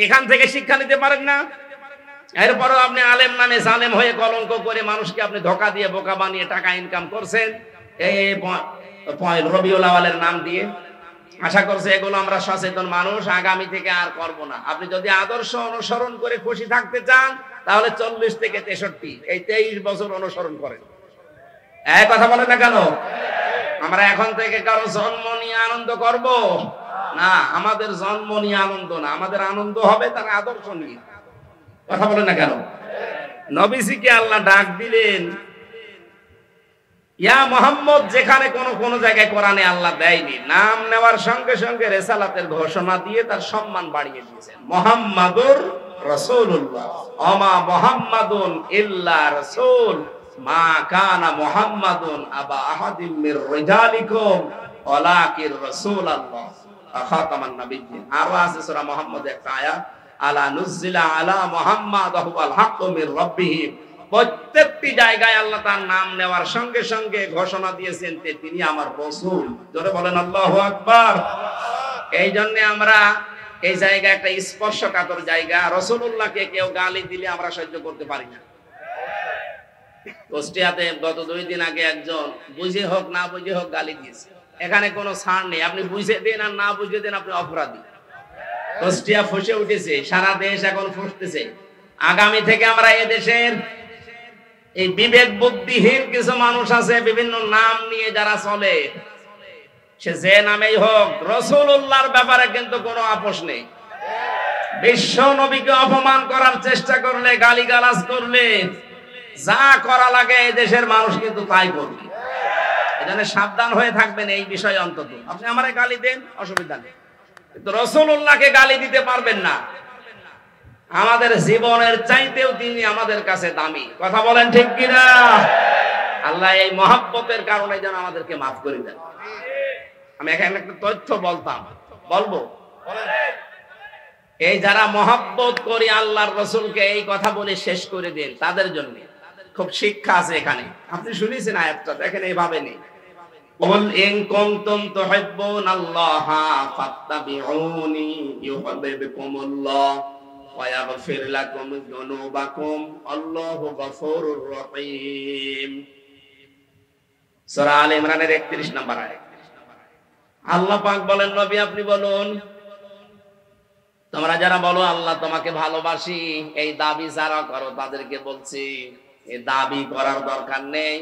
এখান থেকে শিক্ষা নিতে পারেন না? এরপরও আপনি আলেম নামে জালেম হয়ে কলঙ্ক করে মানুষকে আপনি ধোঁকা দিয়ে বোকা বানিয়ে টাকা ইনকাম করছেন এই রবিউল আউয়ালের নাম দিয়ে। আশা করছি এগুলো আমরা সচেতন মানুষ আগামী থেকে আর করব না। আপনি যদি আদর্শ অনুসরণ করে খুশি থাকতে চান তাহলে 40 থেকে 63 এই 23 বছর অনুসরণ করেন। এই কথা বলেন না কেন? আমরা এখন থেকে কারো জন্ম নিয়ে আনন্দ করব না। আমাদের জন্ম নিয়ে আনন্দ না, আমাদের আনন্দ হবে তার আদর্শ নিয়ে। কথা বলেন না কেন? নবীজিকে আল্লাহ ডাক দিলেন ইয়া মুহাম্মদ, যেখানে কোন জায়গায় কোরআনে আল্লাহ দেয়নি। নাম নেওয়ার সঙ্গে সঙ্গে রিসালাতের ঘোষণা দিয়ে তার সম্মান বাড়িয়ে দিয়েছেন। মুহাম্মাদুর রাসূলুল্লাহ, ওমা মুহাম্মাদুন ইল্লা রাসূল, মা কানা মুহাম্মাদুন আবা আহাদিম মির রিজালিকুম ওয়ালাকির রাসূলুল্লাহ খাতামান নাবিয়্যিন। আর আছে সূরা মুহাম্মদ একটা আয়াত, আলা নুজিলা আলা মুহাম্মাদ হুয়াল হাক্কু মির রাব্বিহি। প্রত্যেকটি জায়গায় আল্লাহ তার নাম নেওয়ার সঙ্গে সঙ্গে ঘোষণা দিয়েছেন যে তিনি আমার রাসূল। জোরে বলেন আল্লাহু আকবার। এই জন্য আমরা এই জায়গা একটা স্পর্শকাতর জায়গা। রাসূলুল্লাহকে কেউ গালি দিলে আমরা সহ্য করতে পারি না। কুষ্টিয়াতে গত 2 দিন আগে একজন বুঝে হোক না বুঝে হোক গালি দিয়েছে। এখানে কোনো ছাড় নেই, আপনি বুঝে দেন আর না বুঝে দেন আপনি অপরাধী। কুষ্টিয়া ফুঁসে উঠেছে, সারা দেশ এখন ফুঁসতেছে। আগামী থেকে আমরা এই দেশের এই বিবেক বুদ্ধিহীন কিছু মানুষ আছে বিভিন্ন নাম নিয়ে যারা চলে, সে যে নামেই হোক, রাসূলুল্লাহর ব্যাপারে কিন্তু কোনো আপোষ নেই। বিশ্ব নবীকে অপমান করার চেষ্টা করলে, গালিগালাজ করলে, যা করা লাগে এই দেশের মানুষ কিন্তু তাই করবে। এজন্য সাবধান হয়ে থাকবেন এই বিষয়ে। অন্তত আপনি আমারে গালি দেন, অসুবিধা নেই, কিন্তু রাসূলুল্লাহকে গালি দিতে পারবেন না। আমাদের জীবনের চাইতেও তিনি আমাদের কাছে দামি। কথা বলেন ঠিক কিনা? আল্লাহ এই মহব্বতের কারণে যেন আমাদেরকে মাফ করে দেন। আমি এখানে একটা তথ্য বলবো, এই যারা মহব্বত করি আল্লাহর রাসূলকে, এই কথা বলে শেষ করে দেন, তাদের জন্য খুব শিক্ষা আছে এখানে। আপনি শুনেছেন আয়াতটা, দেখেন এইভাবে নেই, কুল ইন কুনতুম তুহিব্বুনাল্লাহা ফাত্তাবিউনি ইউহিব্বুকুমুল্লাহ ওয়া ইয়াগফির লাকুম যুনুবাকুম আল্লাহু গফুরুর রহিম। সূরা আলে ইমরানের 31 নম্বর আয়াত। আল্লাহ পাক বলেন, নবী আপনি বলুন তোমরা যারা বলো আল্লাহ তোমাকে ভালোবাসি, এই দাবি যারা করো তাদেরকে বলছি এই দাবি করার দরকার নেই।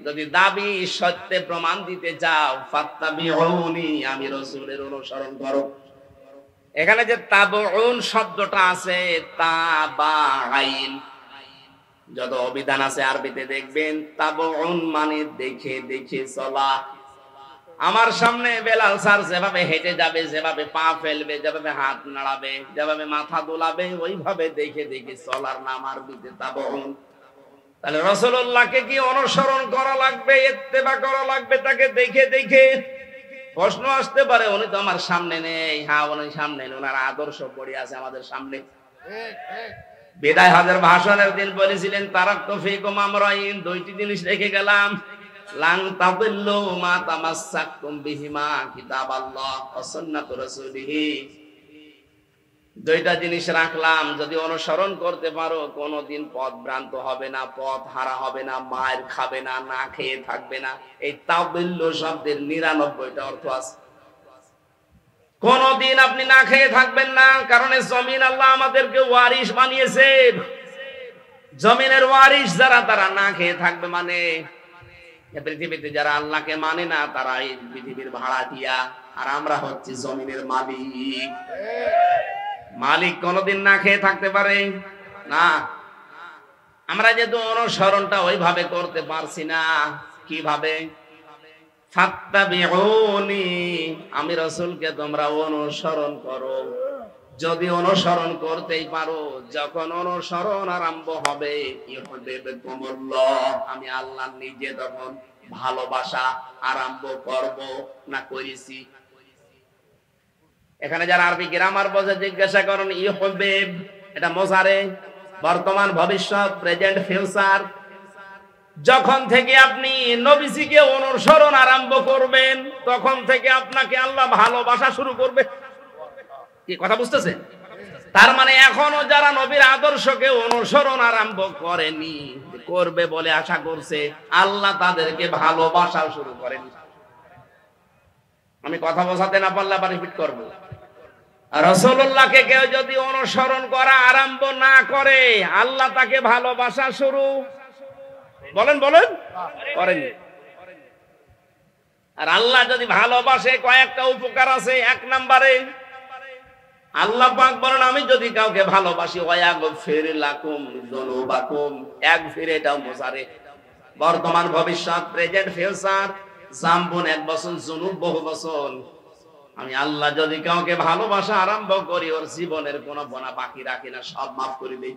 যদি দাবি সত্যে প্রমাণ দিতে চাও, ফাত্তাবিউনি, আমি রাসূলের অনুসরণ করো। এখানে যে তাবউন শব্দটা আছে, তাবাইন, যত অভিধান আছে আরবিতে দেখবেন তাবউন মানে দেখে দেখে চলা। আমার সামনে বেলাল স্যার যেভাবে হেঁটে যাবে, যেভাবে পা ফেলবে, যেভাবে হাত নাড়াবে, যেভাবে মাথা দোলাবে, ওইভাবে দেখে দেখে চলার নাম আরবিতে তাবউন। তাহলে রাসূলুল্লাহকে কি অনুসরণ করা লাগবে, ইত্তেবা করা লাগবে তাকে দেখে দেখে? প্রশ্ন আসতে পারে উনি তো আমার সামনে নেই। হ্যাঁ, উনি সামনে নেই, ওনার আদর্শ পড়ে আছে আমাদের সামনে। বিদায় হজের ভাষণের দিন বলেছিলেন তারাক্তু ফীকুম আমরাইন, দুইটি জিনিস রেখে গেলাম, লান তাদিল্লু মা তামাসসাকতুম বিহিমা, কিতাবাল্লাহ ওয়া সুন্নাতু রাসূলিহি। দুইটা জিনিস রাখলাম, যদি অনুসরণ করতে পারো কোনদিন পথ ভ্রান্ত হবে না, পথ হারা হবে না, মায়ের খাবে না, না খেয়ে থাকবে না। এই তাদিল্লু শব্দের 99টা অর্থ আছে। কোনদিন আপনি না খেয়ে থাকবেন না, কারণ এই জমিন আল্লাহ আমাদেরকে ওয়ারিশ বানিয়েছে। জমিনের ওয়ারিশ যারা, তারা না খেয়ে থাকবে। মানে পৃথিবীতে যারা আল্লাহকে মানে না, তারা এই পৃথিবীর ভাড়াটিয়া, আর আমরা হচ্ছি জমিনের মালিক। মালিক কোনদিন না খেয়ে থাকতে পারে না। আমরা যেহেতু অনুসরণটা ওইভাবে করতে পারছি না, কিভাবে? ফাত্তাবিউনি, আমি রাসূলকে তোমরা অনুসরণ করো। যদি অনুসরণ করতেই পারো, যখন অনুসরণ আরম্ভ হবে, ইউহিব্বুকুমুল্লাহ, আমি আল্লাহ নিজে তখন ভালোবাসা আরম্ভ করব না করেছি। এখানে যারা আরবি গ্রামার বোঝে জিজ্ঞাসা করেন, ইউহিব্ব এটা মোজারে, বর্তমান, ভবিষ্যৎ, প্রেজেন্ট, ফিউচার। যখন থেকে আপনি নবীজিকে অনুসরণ আরম্ভ করবেন, তখন থেকে আপনাকে আল্লাহ ভালোবাসা শুরু করবে। কি কথা বুঝতেছেন? তার মানে এখনো যারা নবীর আদর্শকে অনুসরণ আরম্ভ করেনি, করবে বলে আশা করছে, আল্লাহ তাদেরকে ভালোবাসা শুরু করেন। আমি কথা বোঝাতে না পারলে আবার রিপিট করব। রাসূলুল্লাহকে কেউ যদি অনুসরণ করা আরম্ভ না করে, আল্লাহ তাকে ভালোবাসা শুরু বলেন করেন। আর আল্লাহ যদি ভালোবাসে, কয়েকটা উপকার আছে। এক নম্বরে আল্লাহ পাক বলেন, আমি যদি কাউকে ভালোবাসি, ওয়ায়াগফির লাকুম যুনুবাকুম। এক ফিরে, এটাও মোজারে, বর্তমান, ভবিষ্যৎ, প্রেজেন্ট, ফিউচার। জামবুন 1 বছর, যুনুব বহু বছর। আমি আল্লাহ যদি কাউকে ভালোবাসা আরম্ভ করি, ওর জীবনের কোনো গুনাহ বাকি রাখি না, সব মাফ করে দেই।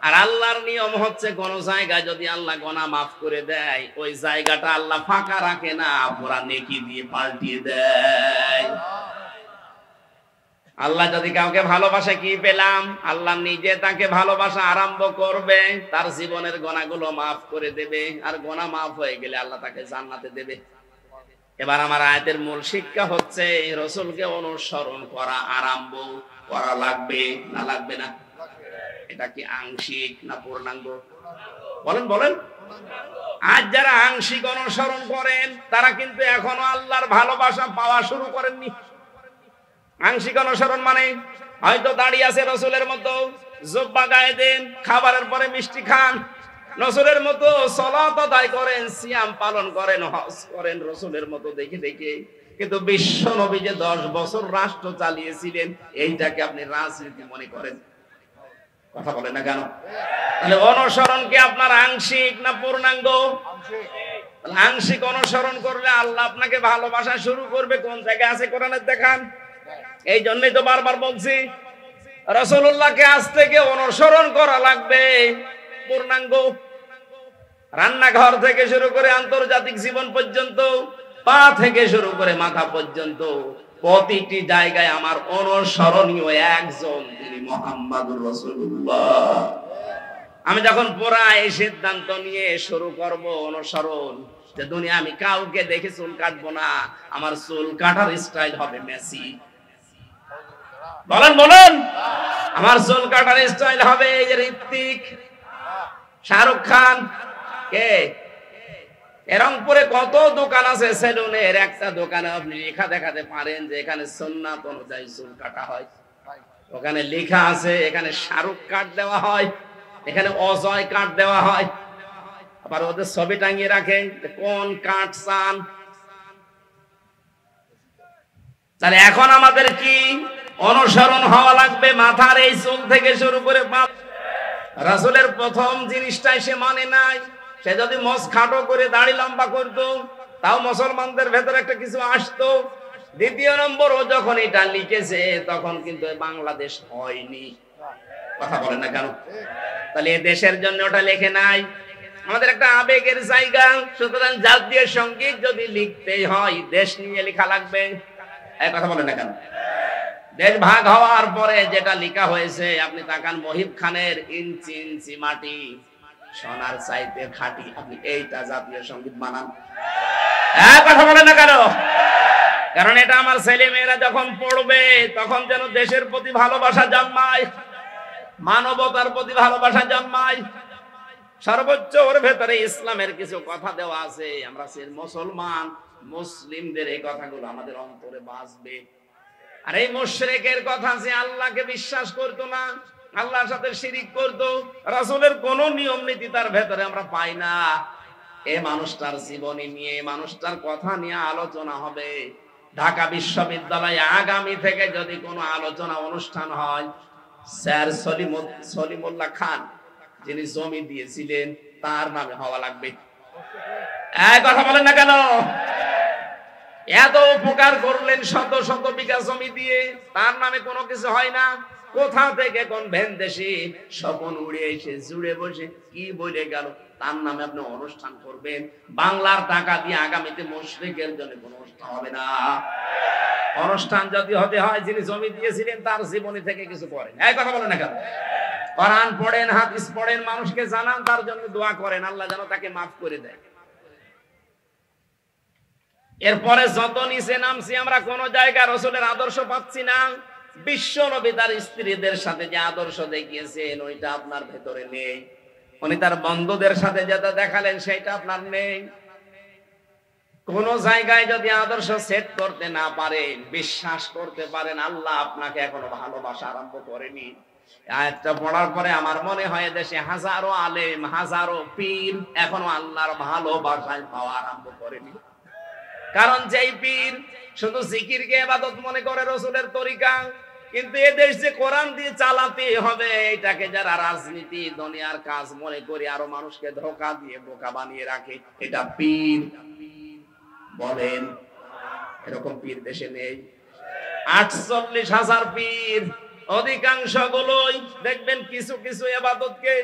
আর আল্লাহর নিয়ম হচ্ছে, কোন জায়গায় যদি আল্লাহ গুনাহ মাফ করে দেয়, ওই জায়গাটা আল্লাহ ফাঁকা রাখে না, পুরা নেকি দিয়ে পাল্টিয়ে দেয়। আল্লাহ যদি কাউকে ভালোবাসে, কি পেলাম? আল্লাহ নিজে তাকে ভালোবাসা আরম্ভ করবে, তার জীবনের গুনাহগুলো মাফ করে দেবে। আর গুনাহ মাফ হয়ে গেলে আল্লাহ তাকে জান্নাতে দেবে। এবার আমার আয়াতের মূল শিক্ষা হচ্ছে, রাসূলকে অনুসরণ করা আরম্ভ করা লাগবে না লাগবে না? এটা কি আংশিক না পূর্ণাঙ্গ? বলেন। আজ যারা আংশিক অনুসরণ করেন, তারা কিন্তু এখনো আল্লাহর ভালোবাসা পাওয়া শুরু করেননি। আংশিক অনুসরণ মানে হয়তো দাঁড়িয়ে আছে রাসূলের মতো, জুব্বা গায়ে দেন, খাবারের পরে মিষ্টি খান, রাসূলের মতো সালাত আদায় করেন, সিয়াম পালন করেন, হজ করেন রাসূলের মতো দেখে দেখে। কিন্তু বিশ্ব নবী যে 10 বছর রাষ্ট্র চালিয়েছিলেন, এইটাকে আপনি রাজনীতি মনে করেন? কথা বলেন না কেন? তাহলে অনুসরণ কি আপনার আংশিক না পূর্ণাঙ্গ? আংশিক অনুসরণ করলে আল্লাহ আপনাকে ভালোবাসা শুরু করবে। কোন জায়গায় আছে কোরআনে দেখান। এই জন্যই তো বারবার বলছি, রাসূলুল্লাহকে আজ থেকে অনুসরণ করা লাগবে পূর্ণাঙ্গ। রান্নাঘর থেকে শুরু করে আন্তর্জাতিক জীবন পর্যন্ত, পা থেকে শুরু করে মাথা পর্যন্ত, প্রতিটি জায়গায় আমার অনুসরণীয় একজন, তিনি মুহাম্মাদুর রাসূলুল্লাহ। আমি যখন পুরা এই সিদ্ধান্ত নিয়ে শুরু করব অনুসরণ, যে দুনিয়া আমি কাউকে দেখে চুল কাটবো না, আমার চুল কাটার স্টাইল হবে মেসি। বলেন আমার চুল কাটার স্টাইল হবে ঋত্বিক, শাহরুখ খান। কে? রংপুরে কত দোকান আছে সেলুনের, একটা দোকানে আপনি লেখা দেখাতে পারেন যে এখানে সুন্নাত অনুযায়ী চুল কাটা হয়? ওখানে লেখা আছে, এখানে শাহরুখ কার্ড দেওয়া হয়, এখানে অজয় কার্ড দেওয়া হয়, আবার ওদের ছবি টাঙিয়ে রাখে কোন কার্ড চান। তাহলে এখন আমাদের কি অনুসরণ হওয়া লাগবে? মাথার এই চুল থেকে শুরু করে রাসূলের প্রথম জিনিসটাই সে মানে নাই। সে যদি মোজ খাটো করে দাড়ি লম্বা করতো তাও মুসলমানদের ভেতরে একটা কিছু আসতো। দ্বিতীয় নম্বর, ও যখন এটা লিখেছে তখন কিন্তু বাংলাদেশ হয়নি। কথা বলেন না কেন? তাহলে এই দেশের জন্য ওটা লেখে নাই। আমাদের একটা আবেগের জায়গা, সুতরাং জাতীয় সঙ্গীত যদি লিখতেই হয় দেশ নিয়ে লেখা লাগবে। এই কথা বলেন না কেন? দেশ ভাগ হওয়ার পরে যেটা লেখা হয়েছে, আপনি তাকান মহিব খানের ইঞ্চি ইঞ্চি মাটি সোনার চাইতে খাঁটি, আপনি এইটা জাতীয় সঙ্গীত বানান। কথা বলেন না কেন? কারণ এটা আমার ছেলে মেয়েরা যখন পড়বে তখন যেন দেশের প্রতি ভালোবাসা জন্মায়, মানবতার প্রতি ভালোবাসা জন্মায়। সর্বোচ্চ ওর ভেতরে ইসলামের কিছু কথা দেওয়া আছে। আমরা মুসলমান, মুসলিমদের এই কথাগুলো আমাদের অন্তরে বাসবে। আর এই মুশরিকের কথা, যে আল্লাহকে বিশ্বাস করতো না, আল্লাহর সাথে শিরিক করতো, রাসূলের কোন নিয়ম নীতি তার ভেতরে আমরা পাই না। এই মানুষটার জীবনী নিয়ে, মানুষটার কথা নিয়ে আলোচনা হবে। ঢাকা বিশ্ববিদ্যালয়ে আগামী থেকে যদি কোনো আলোচনা অনুষ্ঠান হয়, স্যার সলিমুল্লাহ খান যিনি জমি দিয়েছিলেন তার নামে হওয়া লাগবে। কথা বলেন না কেন? এত উপকার করলেন, শত শত বিঘা জমি দিয়ে, তার নামে কোনো কিছু হয় না। কোথা থেকে কোন ভেনদেশি স্বপন উড়ে এসে জুড়ে বসে কি বলে গেল, তার নামে আপনি অনুষ্ঠান করবেন? বাংলার টাকা দিয়ে আগামীতে মুশরিকের জন্য কোনো অনুষ্ঠান হবে না। অনুষ্ঠান যদি হতে হয়, যিনি জমি দিয়েছিলেন তার জীবনী থেকে কিছু করেন। এই কথা বলেন না কেন? কোরআন পড়েন, হাদিস পড়েন, মানুষকে জানান, তার জন্য দোয়া করেন, আল্লাহ যেন তাকে মাফ করে দেয়। এরপরে যত নিচে নামছি আমরা, কোন জায়গায় রাসূলের আদর্শ পাচ্ছি না। বিশ্ব নবী তার স্ত্রীদের সাথে যে আদর্শ দেখিয়েছেন ওইটা আপনার ভেতরে নেই। উনি তার বন্ধুদের সাথে যেটা দেখালেন সেটা আপনার নেই। কোন জায়গায় যদি আদর্শ সেট করতে না পারেন, বিশ্বাস করতে পারেন আল্লাহ আপনাকে এখনো ভালোবাসা আরম্ভ করেনি। আয়াতটা পড়ার পরে আমার মনে হয় দেশে হাজারো আলেম, হাজারো পীর এখনো আল্লাহর ভালোবাসায় পাওয়া আরম্ভ করেনি। কারণ যেই পীর শুধু জিকিরকে ইবাদত মনে করে রাসূলের তরিকা, কিন্তু এদেশ যে কোরআন দিয়ে চালাতে হবে এটাকে যারা রাজনীতি দুনিয়ার কাজ মনে করে আরো মানুষকে ধোঁকা দিয়ে বোকা বানিয়ে রাখে, এটা পীর বলেন। এরকম পীর দেশে নেই। 48,000 পীর, অধিকাংশ গুলোই দেখবেন কিছু কিছু ইবাদতকে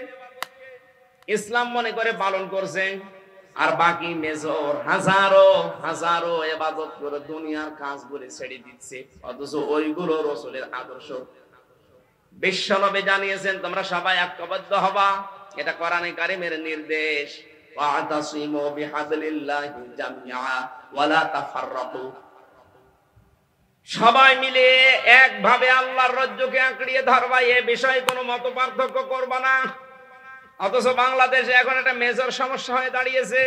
ইসলাম মনে করে পালন করছে, আর বাকি মেজর হাজারো হাজারো ইবাদত করে দুনিয়ার কাজগুলো ছেড়ে দিচ্ছে, অথচ ওইগুলো রাসূলের আদর্শ। বিশ্বনবী জানিয়েছেন তোমরা সবাই ঐক্যবদ্ধ হবা, এটা কোরআনে কারীমের নির্দেশ। ওয়াতাসিমু বিহাবলিল্লাহি জামিআ ওয়ালা তাফাররাকু, সবাই মিলে একভাবে আল্লাহর রজ্জুকে আঁকড়িয়ে ধরবা, এ বিষয়ে কোনো মত পার্থক্য করবা না। অথচ বাংলাদেশে এখন একটা মেজর সমস্যা হয়ে দাঁড়িয়েছে।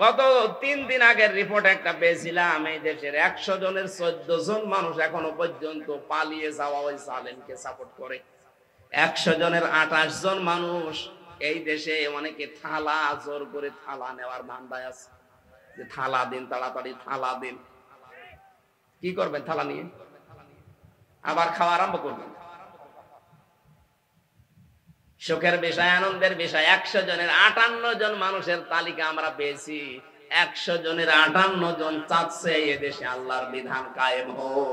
গত 3 দিন আগের রিপোর্ট একটা পেয়েছিলাম, এই দেশের 100 জনের 14 জন মানুষ এখনো পর্যন্ত পালিয়ে যাওয়া ওই জালেমকে সাপোর্ট করে। 100 জনের 28 জন মানুষ এই দেশে অনেকে থালা জোর করে থালা নেওয়ার ধান্দায় আছে, যে থালা দিন, তাড়াতাড়ি থালা দিন। কি করবেন থালা নিয়ে? আবার খাওয়া আরম্ভ করবেন। সুখের বিষয়, আনন্দের বিষয়, 100 জনের 58 জন মানুষের তালিকা আমরা পেয়েছি। 100 জনের 58 জন চাচ্ছে এদেশে আল্লাহর বিধান কায়েম হোক।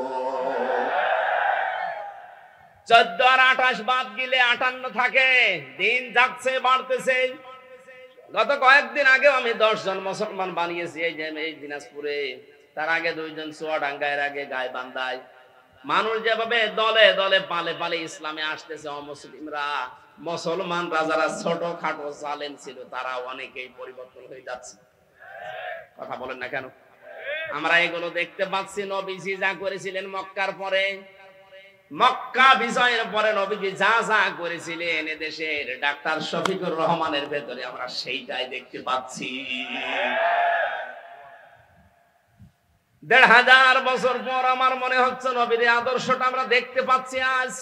14 আর 28 বাদ গেলে 58 থাকে। দিন যাচ্ছে, বাড়তেছে। গত কয়েকদিন আগেও আমি 10 জন মুসলমান বানিয়েছি এই যে এই দিনাজপুরে, তার আগে 2 জন চুয়াডাঙ্গায়, আগে গাইবান্ধায়। মানুষ যেভাবে দলে দলে পালে পালে ইসলামে আসতেছে, অমুসলিমরা, মুসলমানরা যারা ছোট খাটো জালেম ছিল তারা অনেকেই পরিবর্তন হয়ে যাচ্ছে। কথা বলেন না কেন? আমরা এগুলো দেখতে পাচ্ছি। নবীজি যা করেছিলেন মক্কার পরে, মক্কা বিজয়ের পরে নবীজি যা যা করেছিলেন এদেশের ডাক্তার শফিকুর রহমানের ভেতরে আমরা সেইটাই দেখতে পাচ্ছি। ১৫০০ বছর পর আমার মনে হচ্ছে নবীর আদর্শটা আমরা দেখতে পাচ্ছি। আজ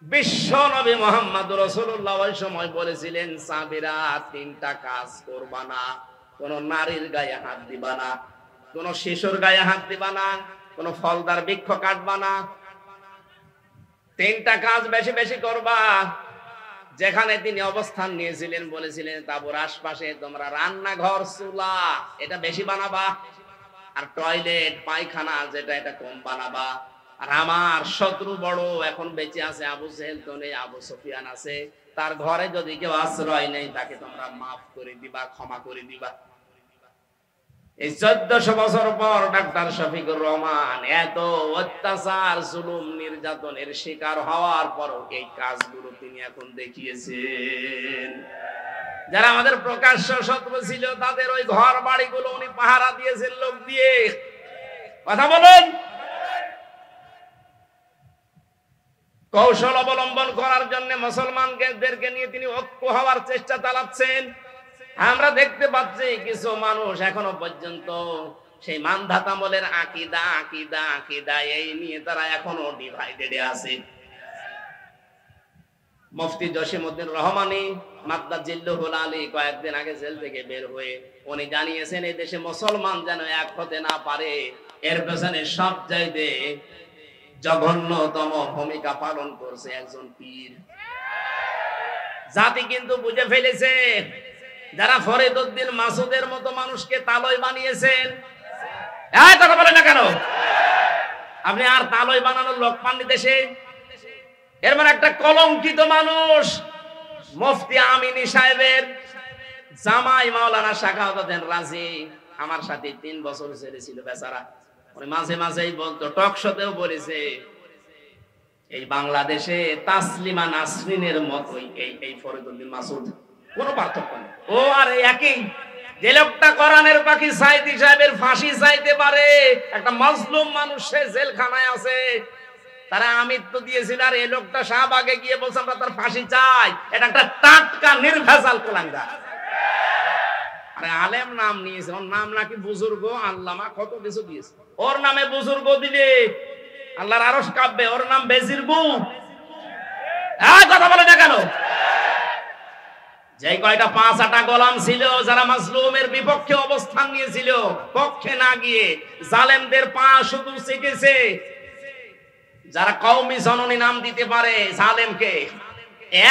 বিশ্ব নবী মুহাম্মদ রাসূলুল্লাহ ওই সময় বলেছিলেন, সাহাবীরা 3টা কাজ করবা না। কোন নারীর গায়ে হাত দিবা না, কোন শিশুর গায়ে হাত দিবা না, কোন ফলদার বৃক্ষ কাটবা না। 3টা কাজ বেশি বেশি করবা। যেখানে তিনি অবস্থান নিয়েছিলেন বলেছিলেন, তাবুর আশপাশে তোমরা রান্নাঘর, চুলা এটা বেশি বানাবা, আর টয়লেট পায়খানা যেটা এটা কম বানাবা। আর আমার শত্রু বড় এখন বেঁচে আছে, আবু জেহেল তো নেই, আবু সুফিয়ান আছে, তার ঘরে যদি কেউ আশ্রয় নেই তাকে তোমরা মাফ করে দিবা, ক্ষমা করে দিবা। এই 1400 বছর পর ডাক্তার শফিকুর রহমান এত অত্যাচার, জুলুম, নির্যাতনের শিকার হওয়ার পর এই কাজগুলো তিনি এখন দেখিয়েছেন। যারা আমাদের প্রকাশ্য শত্রু ছিল তাদের ওই ঘর বাড়িগুলো উনি পাহারা দিয়েছেন লোক দিয়ে। কথা বলেন। কৌশল অবলম্বন করার জন্য মুসলমানদেরকে নিয়ে তিনি ঐক্য হওয়ার চেষ্টা চালাচ্ছেন। আমরা দেখতে পাচ্ছি কিছু মানুষ এখনো পর্যন্ত সেই মানধাতামলের আকীদা আকীদা আকীদা এই নিয়ে তারা এখনো ডিভাইডেডে আছে। মুফতি জসিমউদ্দিন রহমানী মাদ্দাজিল্লুহুল আলী কয়েকদিন আগে জেল থেকে বের হয়ে উনি জানিয়েছেন, এই দেশে মুসলমান যেন এক হতে না পারে, এর পেছনে সবচাইতে জঘন্যতম ভূমিকা পালন করছে একজন পীর। জাতি কিন্তু বুঝে ফেলেছে, যারা ফরিদউদ্দিন মাসুদের মতো মানুষকে তালয় বানিয়েছেন। এই কথা বলে না কেন? আপনি আর তালয় বানানোর লোক পাননি দেশে? এর মানে একটা কলঙ্কিত মানুষ। মুফতি আমিনী সাহেবের জামাই মাওলানা শাখাওয়াত রাজি আমার সাথে 3 বছর জেলে ছিল বেচারা। উনি মাঝে মাঝেই বলতো, টক শোতেও বলেছে, এই বাংলাদেশে তাসলিমা নাসরিনের মতোই এই ফরিদউদ্দিন মাসুদ, কোনো পার্থক্য নেই। ও আর একই, যে লোকটা কোরআনের পাখি সাইদি সাহেবের ফাঁসি চাইতে পারে, একটা মাজলুম মানুষ সে জেলখানায় আছে, তারা আমিত্ব দিয়েছিল, আর এই লোকটা শাহবাগে গিয়ে বলছে আমরা তার ফাঁসি চাই। এটা একটা টাটকা নির্ভেজাল কুলাঙ্গার। আরে আলেম নাম নিয়েছে, ওর নাম নাকি বুজুর্গ, আল্লামা কত কিছু দিয়েছে। ওর নামে বুজুর্গ দিলে আল্লাহর আরশ কাঁপবে, ওর নাম বেজিরগু। কথা বলে না কেন? যে কয়টা 5-8 গোলাম ছিল যারা মাজলুমের বিপক্ষে অবস্থান নিয়েছিল, পক্ষে না গিয়ে জালেমদের পা শুধু চেটেছে। যারা কওমি জননী নাম দিতে পারে জালেমকে,